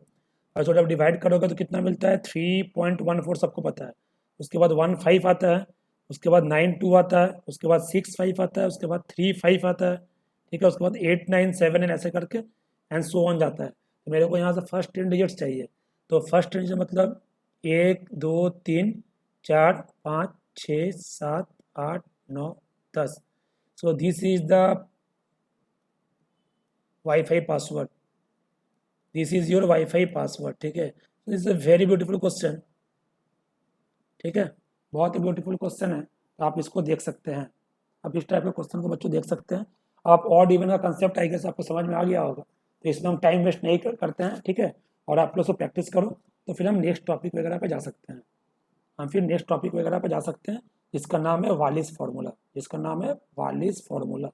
[SPEAKER 1] और थोड़ा डिवाइड करोगे तो कितना मिलता है, 3.14 सबको पता है। उसके बाद 1 5 आता है, उसके बाद 9 2 आता है, उसके बाद 6 5 आता है, उसके बाद 3 5 आता है, ठीक है, उसके बाद 8 9 7 एंड ऐसे करके एंड सो ऑन जाता है। तो मेरे को यहाँ से फर्स्ट 10 डिजिट्स चाहिए। तो फर्स्ट 10 डिजिट मतलब 1 2 3 4 5 6 7 8 9 10। So this is the wifi password, this is your wifi password, ठीक है। This is a very beautiful question, ठीक है, बहुत ही ब्यूटीफुल क्वेश्चन है। तो आप इसको देख सकते हैं, आप इस टाइप के क्वेश्चन को बच्चों देख सकते हैं। आप ऑड इवन का कंसेप्ट आई गेस आपको समझ में आ गया होगा, तो इसमें हम टाइम वेस्ट नहीं करते हैं, ठीक है। और आप लोग से प्रैक्टिस करो, तो फिर हम नेक्स्ट टॉपिक वगैरह पे जा सकते हैं, हम फिर नेक्स्ट टॉपिक वगैरह पे जा सकते हैं, जिसका नाम है वालिस फार्मूला, जिसका नाम है वालिस फार्मूला।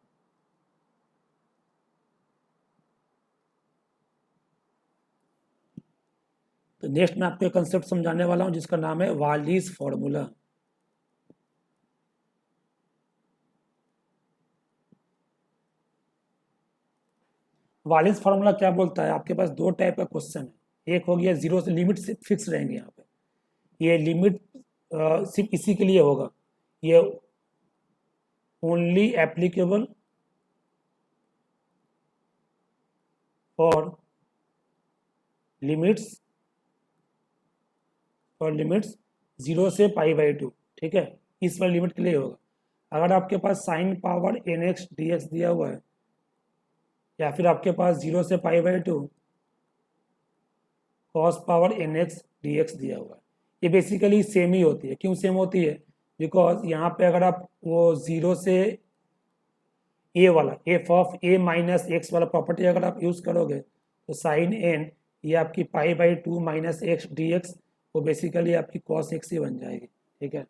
[SPEAKER 1] तो नेक्स्ट मैं आपको एक कंसेप्ट समझाने वाला हूँ जिसका नाम है वालिस फार्मूला। वालिस फार्मूला क्या बोलता है, आपके पास दो टाइप का क्वेश्चन है, एक हो गया जीरो से लिमिट से फिक्स रहेंगे यहाँ पे, ये लिमिट सिर्फ इसी के लिए होगा, ये only applicable for limits, for limits 0 से π/2, ठीक है, इस वाले लिमिट के लिए होगा। अगर आपके पास साइन पावर nx dx दिया हुआ है, या फिर आपके पास 0 से π/2 कॉस पावर nx dx दिया हुआ है, ये बेसिकली सेम ही होती है। क्यों सेम होती है, बिकॉज यहाँ पे अगर आप वो 0 से ए वाला F of A minus X वाला प्रॉपर्टी अगर आप यूज़ करोगे, तो साइन एन ये आपकी π/2 माइनस एक्स डी एक्स, वो बेसिकली आपकी कॉस एक्स ही बन जाएगी, ठीक है,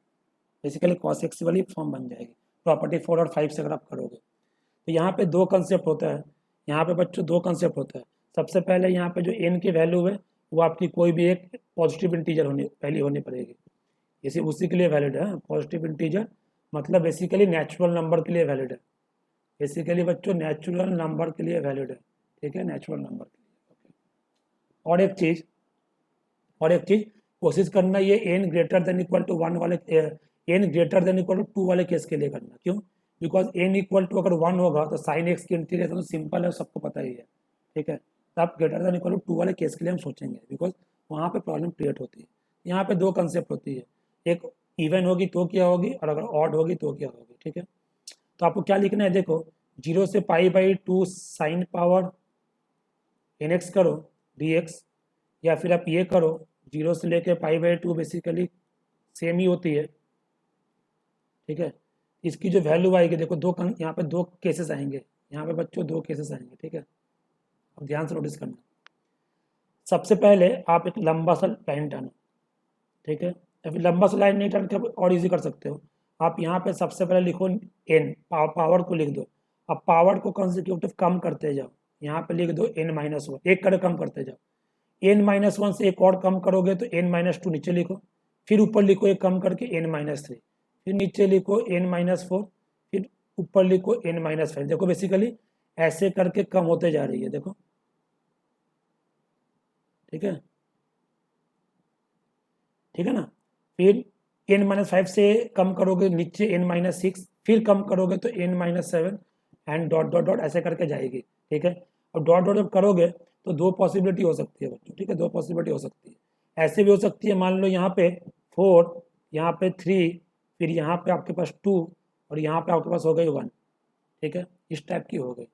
[SPEAKER 1] बेसिकली कॉस एक्स वाली फॉर्म बन जाएगी प्रॉपर्टी 4 और 5 से अगर आप करोगे। तो यहाँ पे दो कंसेप्ट होता है, यहाँ पे बच्चों दो कंसेप्ट होता है। सबसे पहले यहाँ पे जो एन की वैल्यू है वो आपकी कोई भी एक पॉजिटिव इंटीजर होनी पहली होनी पड़ेगी, इसी उसी के लिए वैलिड है। पॉजिटिव इंटीजर मतलब बेसिकली नेचुरल नंबर के लिए वैलिड है, बेसिकली बच्चों नेचुरल नंबर के लिए वैलिड है, ठीक है, नेचुरल नंबर के लिए। और एक चीज़, और एक चीज़ कोशिश करना ये N greater than equal to 1 वाले, N greater than equal to 2 वाले केस के लिए करना। क्यों, बिकॉज एन इक्वल टू अगर 1 होगा तो साइन एक्स की इंटीग्रेशन तो सिंपल है, सबको पता ही है, ठीक है। तो आप ग्रेटर देन इक्वल टू 2 वाले केस के लिए हम सोचेंगे, बिकॉज वहाँ पे प्रॉब्लम क्रिएट होती है। यहाँ पे दो कंसेप्ट होती है, एक इवन होगी तो क्या होगी, और अगर ऑड होगी तो क्या होगी, ठीक है। तो आपको क्या लिखना है, देखो 0 से π/2 साइन पावर nx करो dx, या फिर आप ये करो 0 से लेके π/2 बेसिकली सेम ही होती है, ठीक है। इसकी जो वैल्यू आएगी देखो यहाँ पे दो केसेस आएंगे, यहाँ पे बच्चों दो केसेस आएंगे, ठीक है, अब ध्यान से नोटिस करना। सबसे पहले आप एक लंबा सा लाइन टानो, ठीक है, या फिर लंबा सा लाइन नहीं टान के और इजी कर सकते हो। आप यहाँ पे सबसे पहले लिखो एन, पावर को लिख दो, अब पावर को कंसेक्यूटिव कम करते जाओ, यहाँ पे लिख दो n-1, एक कर कम करते जाओ, n-1 से एक और कम करोगे तो n-2 नीचे लिखो, फिर ऊपर लिखो एक कम करके n-3, फिर नीचे लिखो n-4, फिर ऊपर लिखो n-5। देखो बेसिकली ऐसे करके कम होते जा रही है, देखो, ठीक है, ठीक है ना। फिर n-5 से कम करोगे नीचे n-6, फिर कम करोगे तो n-7 and dot dot dot ऐसे करके जाएगी, ठीक है। और डॉट डॉट जब करोगे तो दो पॉसिबिलिटी हो सकती है बच्चों, ठीक है, दो पॉसिबिलिटी हो सकती है। ऐसे भी हो सकती है, मान लो यहाँ पे 4, यहाँ पे 3, फिर यहाँ पे आपके पास 2 और यहाँ पे आपके पास हो गई 1, ठीक है, इस टाइप की हो गई,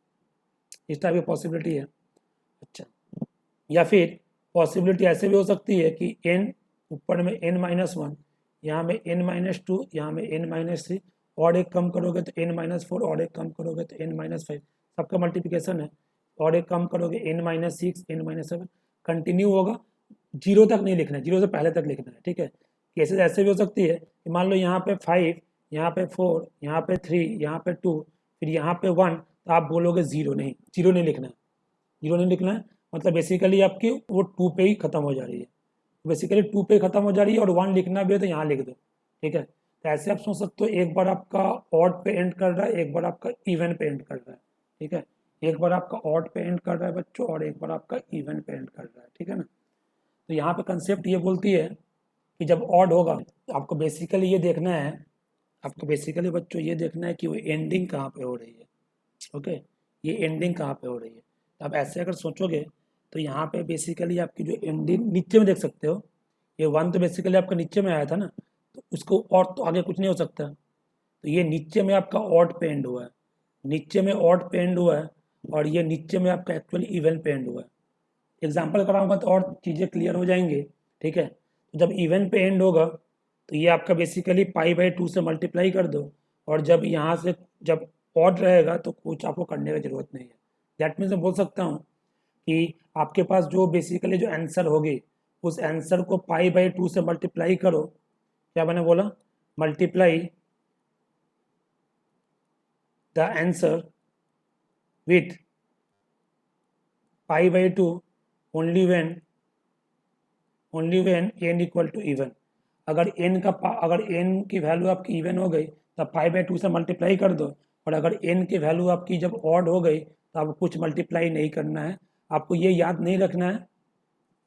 [SPEAKER 1] इस टाइप की पॉसिबिलिटी है। अच्छा, या फिर पॉसिबिलिटी ऐसे भी हो सकती है कि n ऊपर में n-1, यहाँ में n-2, यहाँ में n-3, और एक कम करोगे तो n-4, और एक कम करोगे तो n-5, सबका मल्टीप्लिकेशन है, और एक कम करोगे n-6, n-7, कंटिन्यू होगा, जीरो तक नहीं लिखना है, जीरो से पहले तक लिखना है, ठीक है। केसेस ऐसे भी हो सकती है कि मान लो यहाँ पे 5, यहाँ पे 4, यहाँ पे 3, यहाँ पे 2, फिर यहाँ पे 1, तो आप बोलोगे जीरो नहीं, जीरो नहीं लिखना है, जीरो नहीं लिखना है, मतलब बेसिकली आपकी वो 2 पे ही खत्म हो जा रही है, बेसिकली 2 पे खत्म हो जा रही है, और 1 लिखना भी है तो यहाँ लिख दो, ठीक है। तो ऐसे आप सोच सकते हो, एक बार आपका ऑड पे एंड कर रहा है, एक बार आपका इवन पे एंड कर रहा है, ठीक है। एक बार आपका ऑड पे एंड कर रहा है बच्चों, और एक बार आपका इवन पे एंड कर रहा है, ठीक है ना। तो यहाँ पे कंसेप्ट ये बोलती है कि जब ऑड होगा तो आपको बेसिकली ये देखना है, आपको बेसिकली बच्चों ये देखना है कि वो एंडिंग कहाँ पे हो रही है, ओके। ये एंडिंग कहाँ पे हो रही है, तो आप ऐसे अगर सोचोगे तो यहाँ पे बेसिकली आपकी जो एंडिंग नीचे में देख सकते हो, ये 1 तो बेसिकली आपका नीचे में आया था ना, तो उसको और तो आगे कुछ नहीं हो सकता। तो ये नीचे में आपका ऑड पे एंड हुआ है, नीचे में ऑड पे एंड हुआ है, और ये नीचे में आपका एक्चुअली इवन पे एंड हुआ है। एग्जाम्पल कराऊंगा तो और चीज़ें क्लियर हो जाएंगे, ठीक है। तो जब इवन पे एंड होगा तो ये आपका बेसिकली π/2 से मल्टीप्लाई कर दो, और जब यहाँ से जब ऑड रहेगा तो कुछ आपको करने की ज़रूरत नहीं है। दैट मीन्स मैं बोल सकता हूँ कि आपके पास जो बेसिकली जो आंसर होगी, उस आंसर को π/2 से मल्टीप्लाई करो। क्या मैंने बोला? Multiply the answer with π/2 only when n equal to even. अगर n की वैल्यू आपकी इवन हो गई तब π/2 से मल्टीप्लाई कर दो, और अगर n की वैल्यू आपकी जब ऑड हो गई तो आपको कुछ मल्टीप्लाई नहीं करना है। आपको ये याद नहीं रखना है,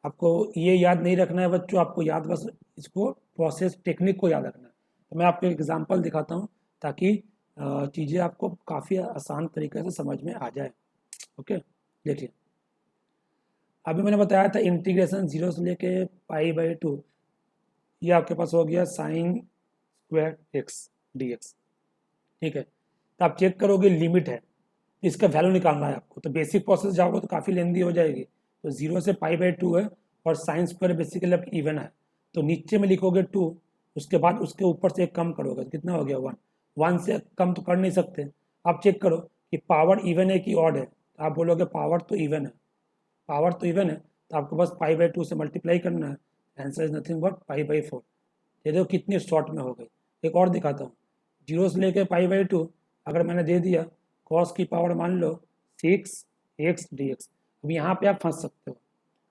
[SPEAKER 1] आपको ये याद नहीं रखना है बच्चों, आपको याद बस इसको प्रोसेस टेक्निक को याद रखना है। तो मैं आपको एग्जांपल दिखाता हूँ ताकि चीज़ें आपको काफ़ी आसान तरीके से समझ में आ जाए, ओके। देखिए, अभी मैंने बताया था इंटीग्रेशन 0 से लेके π/2, ये आपके पास हो गया साइन स्क्वायर एक्स dx, ठीक है। तो आप चेक करोगे लिमिट है, इसका वैल्यू निकालना है आपको, तो बेसिक प्रोसेस जाओगे तो काफ़ी लेंदी हो जाएगी। तो 0 से π/2 है, और साइन स्क्वायर बेसिकली अब इवन है, तो नीचे में लिखोगे 2, उसके बाद उसके ऊपर से एक कम करोगे तो कितना हो गया 1। 1 से कम तो कर नहीं सकते। आप चेक करो कि पावर इवन है कि ऑड है, तो आप बोलोगे पावर तो इवन है, पावर तो इवन है, तो आपको बस π/2 से मल्टीप्लाई करना है। Answer is nothing but π/4। ये देखो कितनी शॉर्ट में हो गई। एक और दिखाता हूँ, 0 से लेकर π/2 अगर मैंने दे दिया कॉस की पावर मान लो 6x dx। अब यहाँ पे आप फंस सकते हो,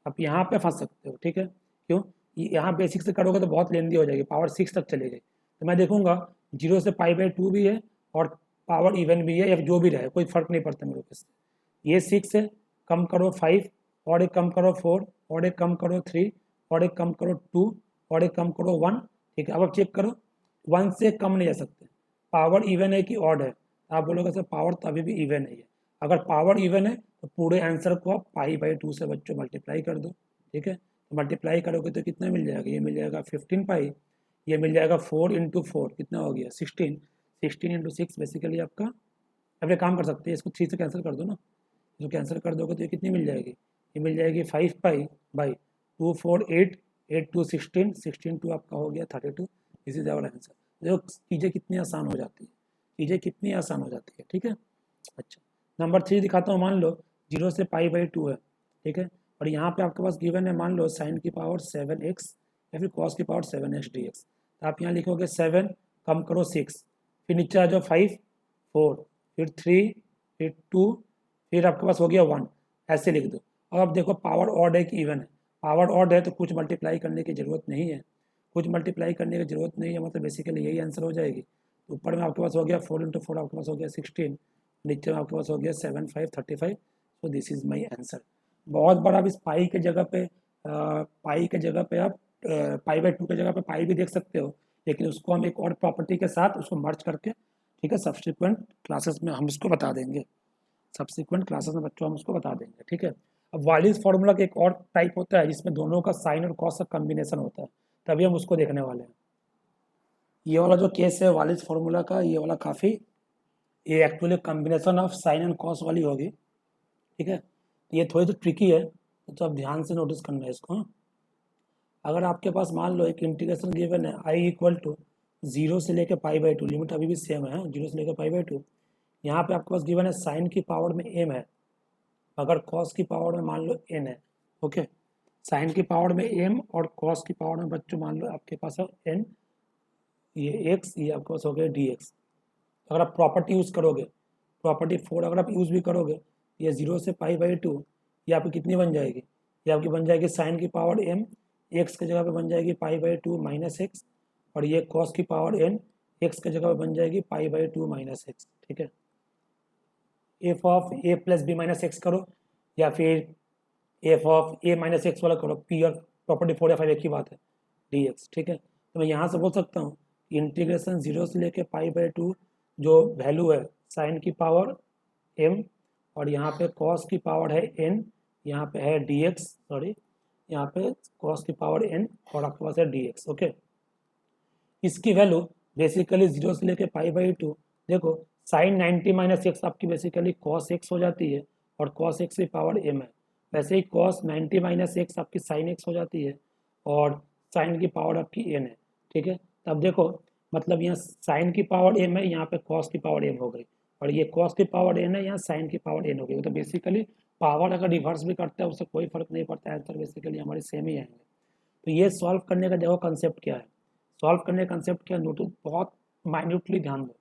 [SPEAKER 1] अब यहाँ पे फंस सकते हो, ठीक है। क्यों? यहाँ बेसिक से करोगे तो बहुत लेंदी हो जाएगी, पावर 6 तक चली गई। तो मैं देखूंगा 0 से π/2 भी है और पावर इवन भी है, या जो भी रहे कोई फर्क नहीं पड़ता मेरे को इससे। ये 6 है, कम करो 5, और एक कम करो 4, और एक कम करो 3, और एक कम करो 2, और एक कम करो 1, ठीक है। अब आप चेक करो, 1 से कम नहीं जा सकते। पावर इवन है कि ऑड है? आप बोलोगे सर पावर तो अभी भी इवन है। अगर पावर इवन है तो पूरे आंसर को आप π/2 से बच्चों मल्टीप्लाई कर दो, ठीक है। तो मल्टीप्लाई करोगे तो कितना मिल जाएगा? ये मिल जाएगा 15π, ये मिल जाएगा 4 × 4 कितना हो गया 16, 16 × 6 बेसिकली आपका। अब ये काम कर सकते हैं, इसको 3 से कैंसिल कर दो ना, इसको कैंसिल कर दोगे तो ये कितनी मिल जाएगी? ये मिल जाएगी 5π/2 4 8, 8 2 16, 16 2 आपका हो गया 32। This is our answer. देखो चीज़ें कितनी आसान हो जाती है, चीज़ें कितनी आसान हो जाती है, ठीक है। अच्छा, नंबर 3 दिखाता हूँ। मान लो 0 से π/2 है, ठीक है, और यहाँ पे आपके पास गिवन है मान लो साइन की पावर 7x या फिर कॉस की पावर 7x dx। तो आप यहाँ लिखोगे 7, कम करो 6, फिर नीचे आ जाओ 5, 4, फिर 3, फिर 2, फिर आपके पास हो गया 1, ऐसे लिख दो। और अब देखो पावर ऑड है कि इवन है? पावर ऑड है तो कुछ मल्टीप्लाई करने की ज़रूरत नहीं है, कुछ मल्टीप्लाई करने की ज़रूरत नहीं है, मतलब बेसिकली यही आंसर हो जाएगी। ऊपर में आपके पास हो गया 4 × 4 आपके पास हो गया 16, नीचे में आपके पास हो गया 7 5 35। So this is my answer. बहुत बार आप इस पाई के जगह पे आप π/2 के जगह पे पाई भी देख सकते हो, लेकिन उसको हम एक और प्रॉपर्टी के साथ उसको मर्ज करके, ठीक है, सब्सिक्वेंट क्लासेस में हम इसको बता देंगे, सब्सिक्वेंट क्लासेस में बच्चों हम उसको बता देंगे, ठीक है। अब वालिस फार्मूला का एक और टाइप होता है जिसमें दोनों का साइन और कॉस का कॉम्बिनेशन होता है, तभी हम उसको देखने वाले हैं। ये वाला जो केस है वालिस फार्मूला का, ये वाला काफ़ी, ये actually combination of sine and cos वाली होगी, ठीक है। ये थोड़ी तो ट्रिकी है, तो आप ध्यान से नोटिस करना है इसको, हाँ? अगर आपके पास मान लो एक इंटीग्रेशन गिवन है i इक्वल टू 0 से लेकर π/2, लिमिट अभी भी सेम है 0 से लेकर π/2। यहाँ पे आपके पास गिवन है साइन की पावर में m है, अगर कॉस की पावर में मान लो n है, ओके। साइन की पावर में m और कॉस की पावर में बच्चों मान लो आपके पास है n, ये x, ये आपके पास हो गया dx। अगर आप प्रॉपर्टी यूज़ करोगे, प्रॉपर्टी 4 अगर आप यूज़ भी करोगे, ये 0 से π/2, ये आपकी कितनी बन जाएगी, ये आपकी बन जाएगी साइन की पावर m, x की जगह पे बन जाएगी pi by two minus x, और ये कॉस की पावर n, x की जगह पे बन जाएगी pi by two minus X. ठीक है, F of A plus B minus X करो, या फिर F of A minus X वाला करो, पी और प्रॉपर्टी 4 या 5 एक ही बात है, डी एक्स। ठीक है, तो मैं यहाँ से बोल सकता हूँ कि इंटीग्रेशन 0 से लेके पाई बाई टू जो वैल्यू है साइन की पावर m, और यहाँ पे कॉस की पावर है n, यहाँ पे है dx, सॉरी यहाँ पे कॉस की पावर n और आपके पास है dx। ओके, इसकी वैल्यू बेसिकली 0 से लेके पाई बाई टू, देखो साइन 90 माइनस एक्स आपकी बेसिकली कॉस एक्स हो जाती है, और कॉस एक्स की पावर m है। वैसे ही कॉस 90 माइनस एक्स आपकी साइन एक्स हो जाती है, और साइन की पावर आपकी n है। ठीक है, तब देखो मतलब यहाँ साइन की पावर m है, यहाँ पे कॉस की पावर m हो गई, और ये कॉस की पावर n है, यहाँ साइन की पावर n हो गई। तो बेसिकली पावर अगर रिवर्स भी करते हैं उससे कोई फर्क नहीं पड़ता, आंसर बेसिकली हमारे सेम ही आएंगे। तो ये सॉल्व करने का देखो कंसेप्ट क्या है, सॉल्व करने का कंसेप्ट क्या है, नोटिस बहुत माइन्यूटली ध्यान दो।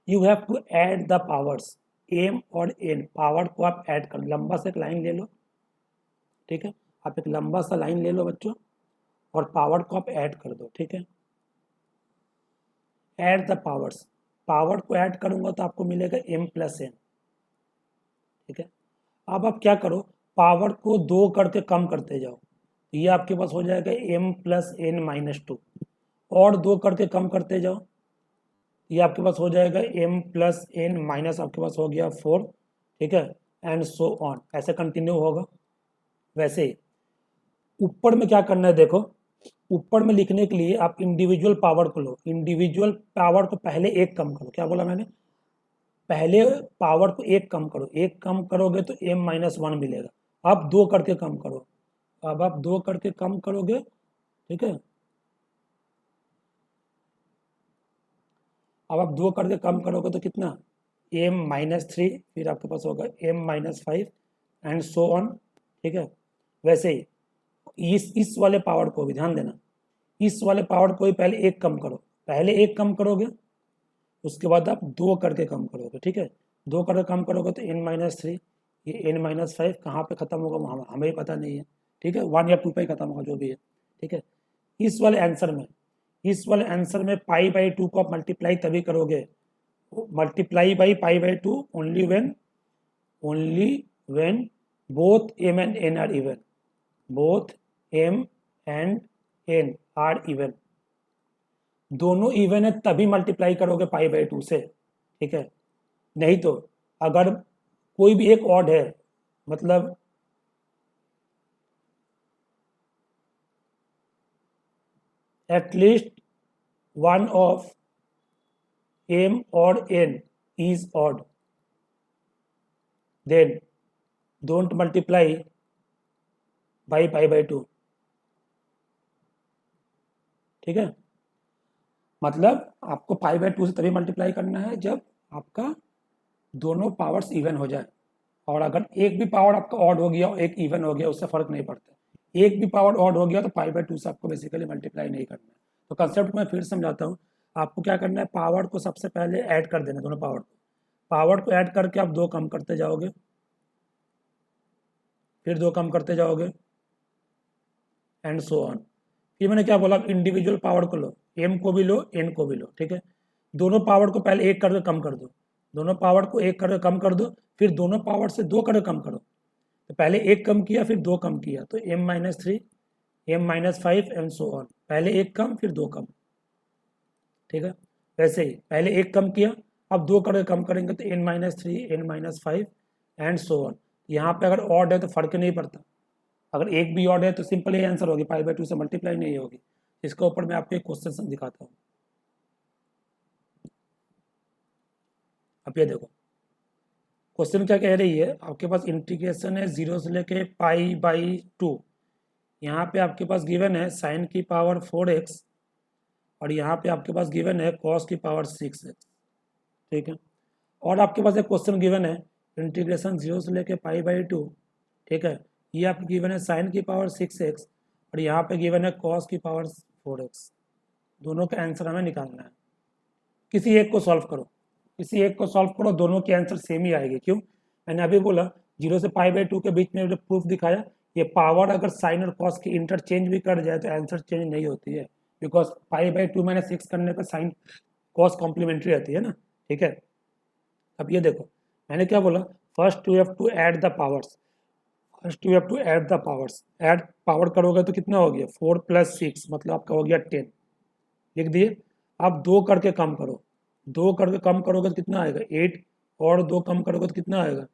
[SPEAKER 1] You have to add the powers m और n, पावर को आप ऐड कर, लंबा सा एक लाइन ले लो। ठीक है, आप एक लंबा सा लाइन ले लो बच्चों, और पावर को आप ऐड कर दो। ठीक है, ऐड द पावर्स, पावर को ऐड करूंगा तो आपको मिलेगा m प्लस n। ठीक है, अब आप क्या करो, पावर को 2 करके कम करते जाओ, ये आपके पास हो जाएगा m plus n minus two, और 2 करके कम करते जाओ, ये आपके पास हो जाएगा m प्लस n माइनस आपके पास हो गया 4। ठीक है, एंड सो ऑन, ऐसे कंटिन्यू होगा। वैसे ही ऊपर में क्या करना है, देखो ऊपर में लिखने के लिए आप इंडिविजुअल पावर को लो, इंडिविजुअल पावर को पहले एक कम करो, क्या बोला मैंने, पहले पावर को एक कम करो, एक कम करोगे तो m माइनस वन मिलेगा। अब 2 करके कम करो, अब आप 2 करके कम करोगे। ठीक है, अब आप 2 करके कम करोगे तो कितना, m माइनस थ्री, फिर आपके पास होगा m minus five, and so on. ठीक है, वैसे ही इस वाले पावर को भी ध्यान देना, इस वाले पावर को भी पहले एक कम करो, पहले एक कम करोगे उसके बाद आप 2 करके कम करोगे। ठीक है, 2 करके कम करोगे तो n माइनस थ्री, ये n माइनस फाइव कहाँ पे खत्म होगा वो हमें ही पता नहीं है। ठीक है, 1 या 2 पे ही खत्म होगा जो भी है। ठीक है, इस वाले आंसर में, इस वाले आंसर में पाई बाई टू को आप मल्टीप्लाई तभी करोगे, multiply by pi by two only when both m and n are even, both m and n are even, दोनों इवन है तभी मल्टीप्लाई करोगे पाई बाई टू से। ठीक है, नहीं तो अगर कोई भी एक ऑड है, मतलब एटलीस्ट वन ऑफ m और n is odd, then don't multiply by pi by 2। ठीक है, मतलब आपको पाई बाई टू से तभी मल्टीप्लाई करना है जब आपका दोनों पावर्स इवन हो जाए, और अगर एक भी पावर आपका ऑड हो गया और एक इवन हो गया उससे फर्क नहीं पड़ता, एक भी पावर ऑड हो गया तो पाई बाई टू से आपको बेसिकली मल्टीप्लाई नहीं करना है। तो कंसेप्ट मैं फिर समझाता हूँ, आपको क्या करना है, पावर को सबसे पहले ऐड कर देना, दोनों पावर को ऐड करके आप 2 कम करते जाओगे, फिर 2 कम करते जाओगे, एंड सो ऑन। फिर मैंने क्या बोला, इंडिविजुअल पावर को लो, m को भी लो n को भी लो। ठीक है, दोनों पावर को पहले एक करके कम कर दो, दोनों पावर को एक करके कम कर दो, फिर दोनों पावर से 2 करके कम करो। तो पहले एक कम किया फिर 2 कम किया, तो m minus three, m minus five, and so on, पहले एक कम फिर 2 कम। ठीक है, वैसे ही पहले एक कम किया, अब 2 करके कम करेंगे तो n minus three, n minus five, and so on. यहाँ पे अगर ऑड है तो फर्क नहीं पड़ता, अगर एक भी ऑड है तो सिंपल ही आंसर होगी, पाई बाई टू से मल्टीप्लाई नहीं होगी। इसके ऊपर मैं आपको एक क्वेश्चन दिखाता हूँ। अब ये देखो क्वेश्चन क्या कह रही है, आपके पास इंटीग्रेशन है 0 से लेके पाई बाई टू, यहाँ पे आपके पास गिवन है साइन की पावर 4x, और यहाँ पे आपके पास गिवन है कॉस की पावर 6x। ठीक है, और आपके पास एक क्वेश्चन गिवन है इंटीग्रेशन 0 से लेके पाई बाई टू। ठीक है, ये आपको गिवन है साइन की पावर 6x, और यहाँ पे गिवन है कॉस की पावर 4x। दोनों का आंसर हमें निकालना है, किसी एक को सॉल्व करो, किसी एक को सॉल्व करो, दोनों की आंसर सेम ही आएगी। क्यों, मैंने अभी बोला 0 से पाई बाई 2 के बीच में जो प्रूफ दिखाया, ये पावर अगर साइन और कॉस की इंटरचेंज भी कर जाए तो आंसर चेंज नहीं होती है, बिकॉज पाई बाई 2 मैंने 6 करने पर साइन कॉस कॉम्प्लीमेंट्री रहती है ना, ठीक है। अब ये देखो मैंने क्या बोला, first you have to add the powers, first you have to add the powers, add power करोगे तो कितना हो गया 4 + 6 मतलब आपका हो गया 10, लिख दिए। अब 2 करके कम करो, 2 करके कम करोगे तो कितना आएगा 8, और 2 कम करोगे तो कितना आएगा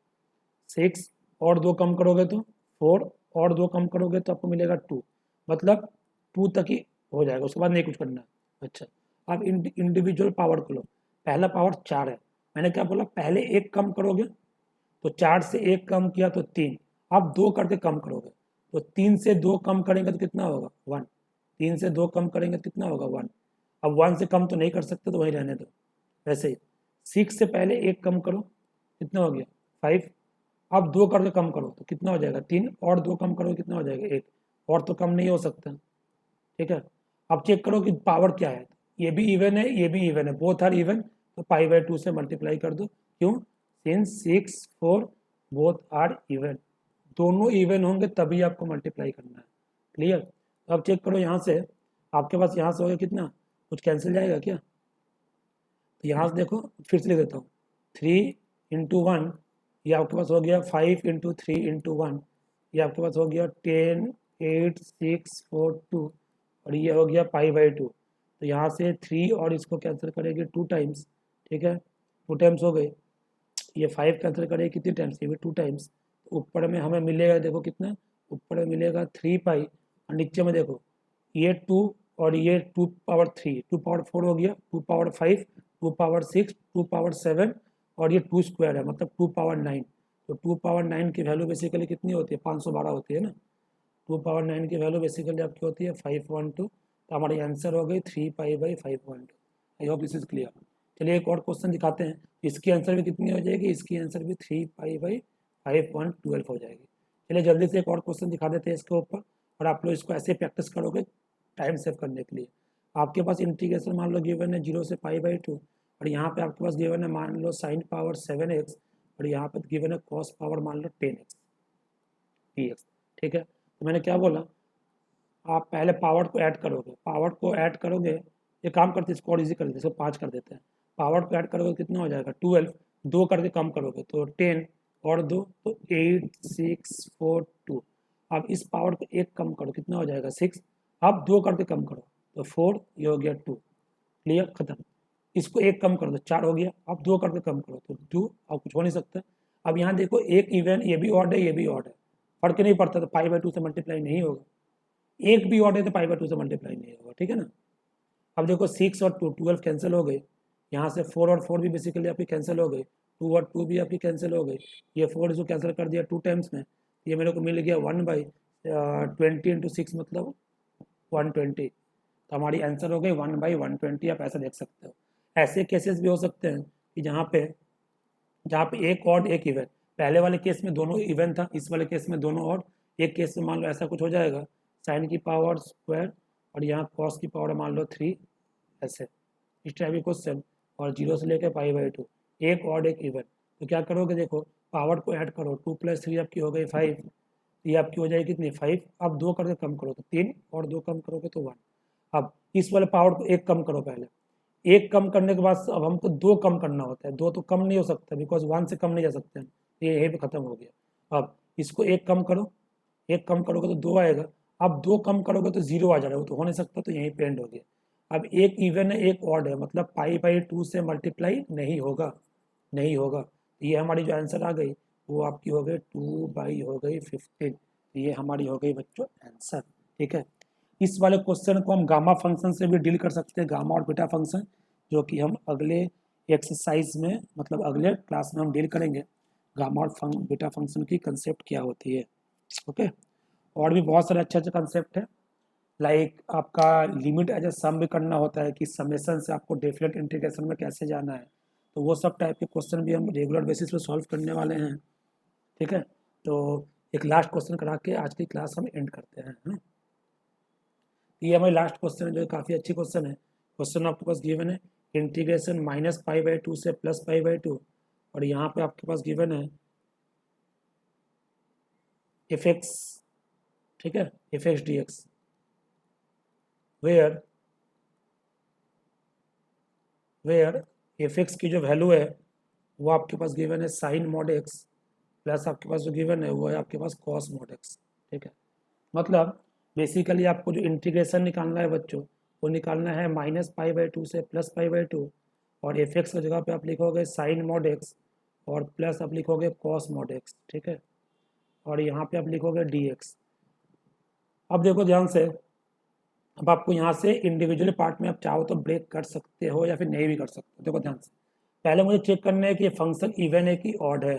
[SPEAKER 1] 6, और 2 कम करोगे तो 4, और 2 कम करोगे तो आपको मिलेगा 2, मतलब 2 तक ही हो जाएगा, उसके बाद नहीं कुछ करना है। अच्छा, अब इंडिविजुअल पावर को लो, पहला पावर 4 है, मैंने क्या बोला पहले 1 कम करोगे तो 4 से 1 कम किया तो 3, अब 2 करके कम करोगे तो 3 से 2 कम करेंगे तो कितना होगा 1, 3 से 2 कम करेंगे तो कितना होगा 1, अब 1 से कम तो नहीं कर सकते तो वही रहने दो। वैसे ही 6 से पहले 1 कम करो, कितना हो गया 5, अब 2 करके कम करो तो कितना हो जाएगा 3, और 2 कम करो कितना हो जाएगा 1, और तो कम नहीं हो सकता, ठीक है। अब चेक करो कि पावर क्या है, ये भी इवन है ये भी इवन है, बोथ आर इवन, तो पाई बाई 2 से मल्टीप्लाई कर दो, क्यों, सिंस 6 4 बोथ आर इवन, दोनों इवन होंगे तभी आपको मल्टीप्लाई करना है, क्लियर। तो अब चेक करो यहाँ से, आपके पास यहाँ से हो गया कितना, कुछ कैंसिल जाएगा क्या, तो यहाँ से देखो फिर से लिख देता हूँ, 3 × 1, ये आपके पास हो गया 5 × 3 × 1, ये आपके पास हो गया 10 8 6 4 2, और ये हो गया पाई बाई 2, तो यहाँ से 3 और इसको कैंसिल करेंगे 2 टाइम्स, ठीक है 2 टाइम्स हो गए, ये 5 कैंसिल करेंगे कितने टाइम्स, ये भी 2 टाइम्स, तो ऊपर में हमें मिलेगा देखो कितना, ऊपर में मिलेगा 3 पाई, और नीचे में देखो ये 2 और ये 2 पावर 3 2 पावर 4 हो गया, 2 पावर 5 2 पावर 6 2 पावर 7, और ये 2 स्क्वायर है मतलब 2 पावर 9, तो 2 पावर 9 की वैल्यू बेसिकली कितनी होती है 512 होती है ना, 2 पावर 9 की वैल्यू बेसिकली आपकी होती है 512, तो हमारी आंसर हो गई 3 pi. I hope this is clear. चलिए एक और क्वेश्चन दिखाते हैं, इसकी आंसर भी कितनी हो जाएगी, इसकी आंसर भी 3 पाई/512 हो जाएगी। चलिए जल्दी से एक और क्वेश्चन दिखा देते हैं इसके ऊपर, और आप लोग इसको ऐसे प्रैक्टिस करोगे टाइम सेव करने के लिए। आपके पास इंटीग्रेशन मान लो गिवन है 0 से पाई/2, और यहाँ पे आपके पास गिवन है मान लो साइन पावर 7x, और यहाँ पे गिवन है कॉस पावर मान लो 10x dx, ठीक है। तो मैंने क्या बोला, आप पहले पावर को ऐड करोगे, पावर को ऐड करोगे, ये काम करते इसको और इजी कर देते, इसको 5 कर देते हैं, पावर को ऐड करोगे तो कितना हो जाएगा 12, 2 करके कम करोगे तो 10, और 2 तो 8 6 4 2, अब इस पावर को 1 कम करो कितना हो जाएगा 6, अब 2 करके कम करो तो 4, ये हो गया 2, क्लियर खत्म। इसको 1 कम कर दो 4 हो गया, अब 2 करके कम करो तो 2, अब कुछ हो नहीं सकता। अब यहाँ देखो एक इवन, ये भी ऑड है ये भी ऑड है, फर्क नहीं पड़ता, तो पाई/2 से मल्टीप्लाई नहीं होगा, एक भी ऑड है तो पाई/2 से मल्टीप्लाई नहीं होगा, ठीक है ना। अब देखो 6 और 2 12 कैंसिल हो गए, यहाँ से 4 और 4 भी बेसिकली आपकी कैंसिल हो गई, 2 और 2 भी आपकी कैंसिल हो गई, ये 4 इसको कैंसिल कर दिया 2 टाइम्स में, ये मेरे को मिल गया 1/20 × 6 मतलब 120, तो हमारी आंसर हो गई 1/120, आप ऐसा देख सकते हो। ऐसे केसेस भी हो सकते हैं कि जहाँ पे एक ऑड एक इवन, पहले वाले केस में दोनों इवन था, इस वाले केस में दोनों ऑड, एक केस में मान लो ऐसा कुछ हो जाएगा साइन की पावर स्क्वायर और यहाँ कॉस की पावर मान लो 3, ऐसे इस टाइप के क्वेश्चन, और 0 से लेकर पाई/2, एक ऑड एक इवन, तो क्या करोगे देखो पावर को ऐड करो, 2 + 3 आपकी हो गई 5, ये आपकी हो जाएगी कितनी 5, अब 2 करके कम करो तो 3, और 2 कम करोगे तो 1, अब इस वाले पावर को 1 कम करो पहले, 1 कम करने के बाद अब हमको 2 कम करना होता है, 2 तो कम नहीं हो सकता बिकॉज 1 से कम नहीं जा सकते हैं, ये यहीं पे खत्म हो गया। अब इसको 1 कम करो, 1 कम करोगे तो 2 आएगा, अब 2 कम करोगे तो 0 आ जाएगा, वो तो हो नहीं सकता, तो यहीं पे एंड हो गया। अब एक इवन है एक ऑड है, मतलब पाई/2 से मल्टीप्लाई नहीं होगा, नहीं होगा, ये हमारी जो आंसर आ गई वो आपकी हो गई 2 हो गई 15, ये हमारी हो गई बच्चों आंसर, ठीक है। इस वाले क्वेश्चन को हम गामा फंक्शन से भी डील कर सकते हैं, गामा और बीटा फंक्शन, जो कि हम अगले एक्सरसाइज में मतलब अगले क्लास में हम डील करेंगे, गामा और बीटा फंक्शन की कंसेप्ट क्या होती है, ओके। और भी बहुत सारे अच्छे अच्छे कंसेप्ट है, लाइक आपका लिमिट एज ए सम भी करना होता है कि समेशन से आपको डेफिनेट इंटीग्रेशन में कैसे जाना है, तो वो सब टाइप के क्वेश्चन भी हम रेगुलर बेसिस पे सॉल्व करने वाले हैं, ठीक है। तो एक लास्ट क्वेश्चन करा के आज की क्लास हम एंड करते हैं, हाँ? ये हमारी लास्ट क्वेश्चन है जो काफ़ी अच्छी क्वेश्चन है। क्वेश्चन आपके पास गिवन है इंटीग्रेशन -π/2 से +π/2, और यहाँ पे आपके पास गिवन है एफ एक्स, ठीक है, F X D X, where F X की जो वैल्यू है वो आपके पास गिवन है साइन मॉड एक्स, प्लस आपके पास जो गिवन है वो है आपके पास कॉस मॉड एक्स, ठीक है। मतलब बेसिकली आपको जो इंटीग्रेशन निकालना है बच्चों, वो निकालना है -π/2 से +π/2, और एफ एक्स की जगह पे आप लिखोगे साइन मॉड एक्स और प्लस आप लिखोगे कॉस मॉड एक्स, ठीक है, और यहाँ पे आप लिखोगे डी एक्स। अब देखो ध्यान से, अब आपको यहाँ से इंडिविजुअल पार्ट में आप चाहो तो ब्रेक कर सकते हो या फिर नहीं भी कर सकते हो। देखो ध्यान से, पहले मुझे चेक करना है कि ये फंक्शन इवन है कि ऑड है।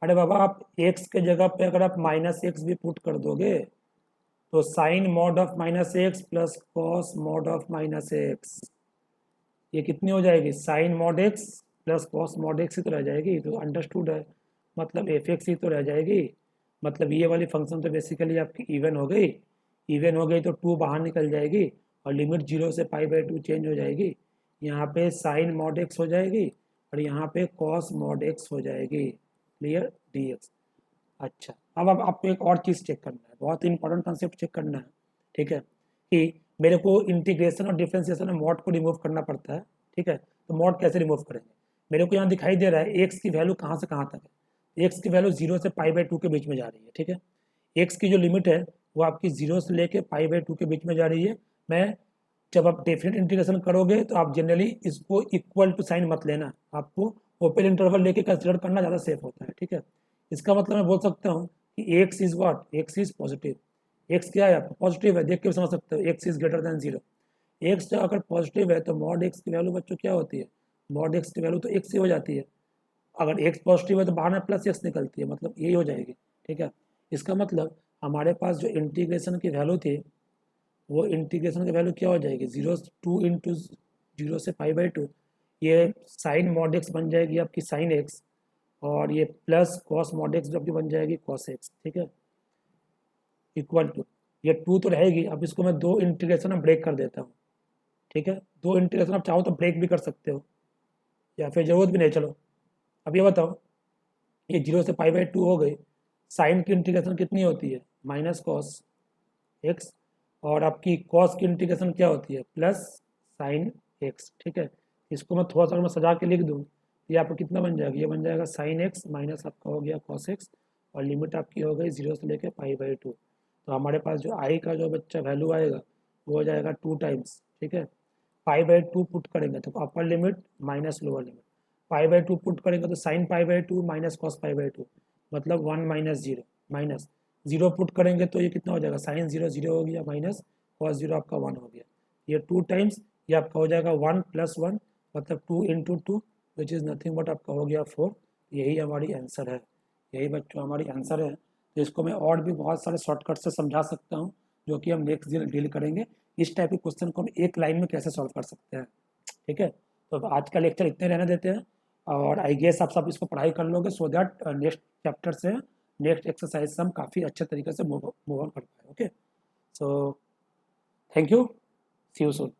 [SPEAKER 1] अरे बाबा, आप एक्स के जगह पे अगर आप -x भी पुट कर दोगे तो sine mod of -x plus cos mod of -x, ये कितनी हो जाएगी, sine mod x plus cos mod x ही तो रह जाएगी, तो अंडरस्टूड है, मतलब एफ एक्स ही तो रह जाएगी। मतलब ये वाली फंक्शन तो बेसिकली आपकी इवन हो गई, इवन हो गई तो 2 बाहर निकल जाएगी और लिमिट 0 से π/2 चेंज हो जाएगी। यहाँ पे साइन मॉड x हो जाएगी और यहाँ पे कॉस मॉड x हो जाएगी। Clear, D x. अच्छा, अब आपको एक और चीज़ चेक करना है, बहुत इंपॉर्टेंट कंसेप्ट चेक करना है, ठीक है, कि मेरे को इंटीग्रेशन और डिफरेंशिएशन में मॉड को रिमूव करना पड़ता है, ठीक है। तो मॉड कैसे रिमूव करेंगे, मेरे को यहाँ दिखाई दे रहा है एक्स की वैल्यू कहाँ से कहाँ तक है, एक्स की वैल्यू 0 से π/2 के बीच में जा रही है, ठीक है। एक्स की जो लिमिट है वो आपकी 0 से लेके π/2 के बीच में जा रही है। मैं जब आप डेफिनेट इंटीग्रेशन करोगे तो आप जनरली इसको इक्वल टू साइन मत लेना, आपको ओपन इंटरवल लेके कंसिडर करना ज़्यादा सेफ होता है, ठीक है। इसका मतलब मैं बोल सकता हूँ कि x is what, x is positive, x क्या है आपका पॉजिटिव है, देख के समझ सकते हो, x is greater than 0। X जब अगर पॉजिटिव है तो मॉड एक्स की वैल्यू बच्चों क्या होती है, मॉड एक्स की वैल्यू तो एक्स ही हो जाती है। अगर एक्स पॉजिटिव है तो बाहर में प्लस एक्स निकलती है, मतलब यही हो जाएगी, ठीक है। इसका मतलब हमारे पास जो इंटीग्रेशन की वैल्यू थी वो इंटीग्रेशन की वैल्यू क्या हो जाएगी, 0 से π/2, ये साइन मॉड एक्स बन जाएगी आपकी साइन एक्स, और ये प्लस कॉस मॉड एक्स जो आपकी बन जाएगी कॉस एक्स, ठीक है, इक्वल टू, ये 2 तो रहेगी। अब इसको मैं 2 इंटीग्रेशन में ब्रेक कर देता हूँ, ठीक है, 2 इंटीग्रेशन आप चाहो तो ब्रेक भी कर सकते हो या फिर ज़रूरत भी नहीं। चलो अब ये बताओ, ये 0 से π/2 हो गई, साइन की इंटीग्रेशन कितनी होती है, माइनस कॉस एक्स, और आपकी कॉस की इंटीग्रेशन क्या होती है, प्लस साइन एक्स, ठीक है। इसको मैं थोड़ा सा मैं सजा के लिख दूँ, ये आपको कितना बन जाएगा, ये बन जाएगा साइन एक्स माइनस आपका हो गया कॉस एक्स, और लिमिट आपकी हो गई 0 से लेके π/2। तो हमारे पास जो आई का जो बच्चा वैल्यू आएगा वो हो जाएगा 2 टाइम्स, ठीक है। π/2 पुट करेंगे तो upper limit minus lower limit, π/2 put करेंगे तो साइन π/2 माइनस कॉस π/2, मतलब 1 माइनस 0, माइनस 0 पुट करेंगे तो ये कितना हो जाएगा, साइन 0 0 हो गया, माइनस कॉस 0 आपका 1 हो गया, ये 2 टाइम्स, ये आपका हो जाएगा 1 + 1, मतलब 2 × 2 विच इज़ नथिंग बट आपका हो गया 4। यही हमारी आंसर है, यही बच्चों हमारी आंसर है। तो इसको मैं और भी बहुत सारे शॉर्टकट से समझा सकता हूँ जो कि हम नेक्स्ट दिन डील करेंगे, इस टाइप के क्वेश्चन को हम एक लाइन में कैसे सॉल्व कर सकते हैं, ठीक है। तो आज का लेक्चर इतने रहने देते हैं, और आई गेस आप सब इसको पढ़ाई कर लोगे सो दैट नेक्स्ट चैप्टर से नेक्स्ट एक्सरसाइज से हम काफ़ी अच्छे तरीके से मूव ऑन कर पाए। Okay, so thank you, see you soon.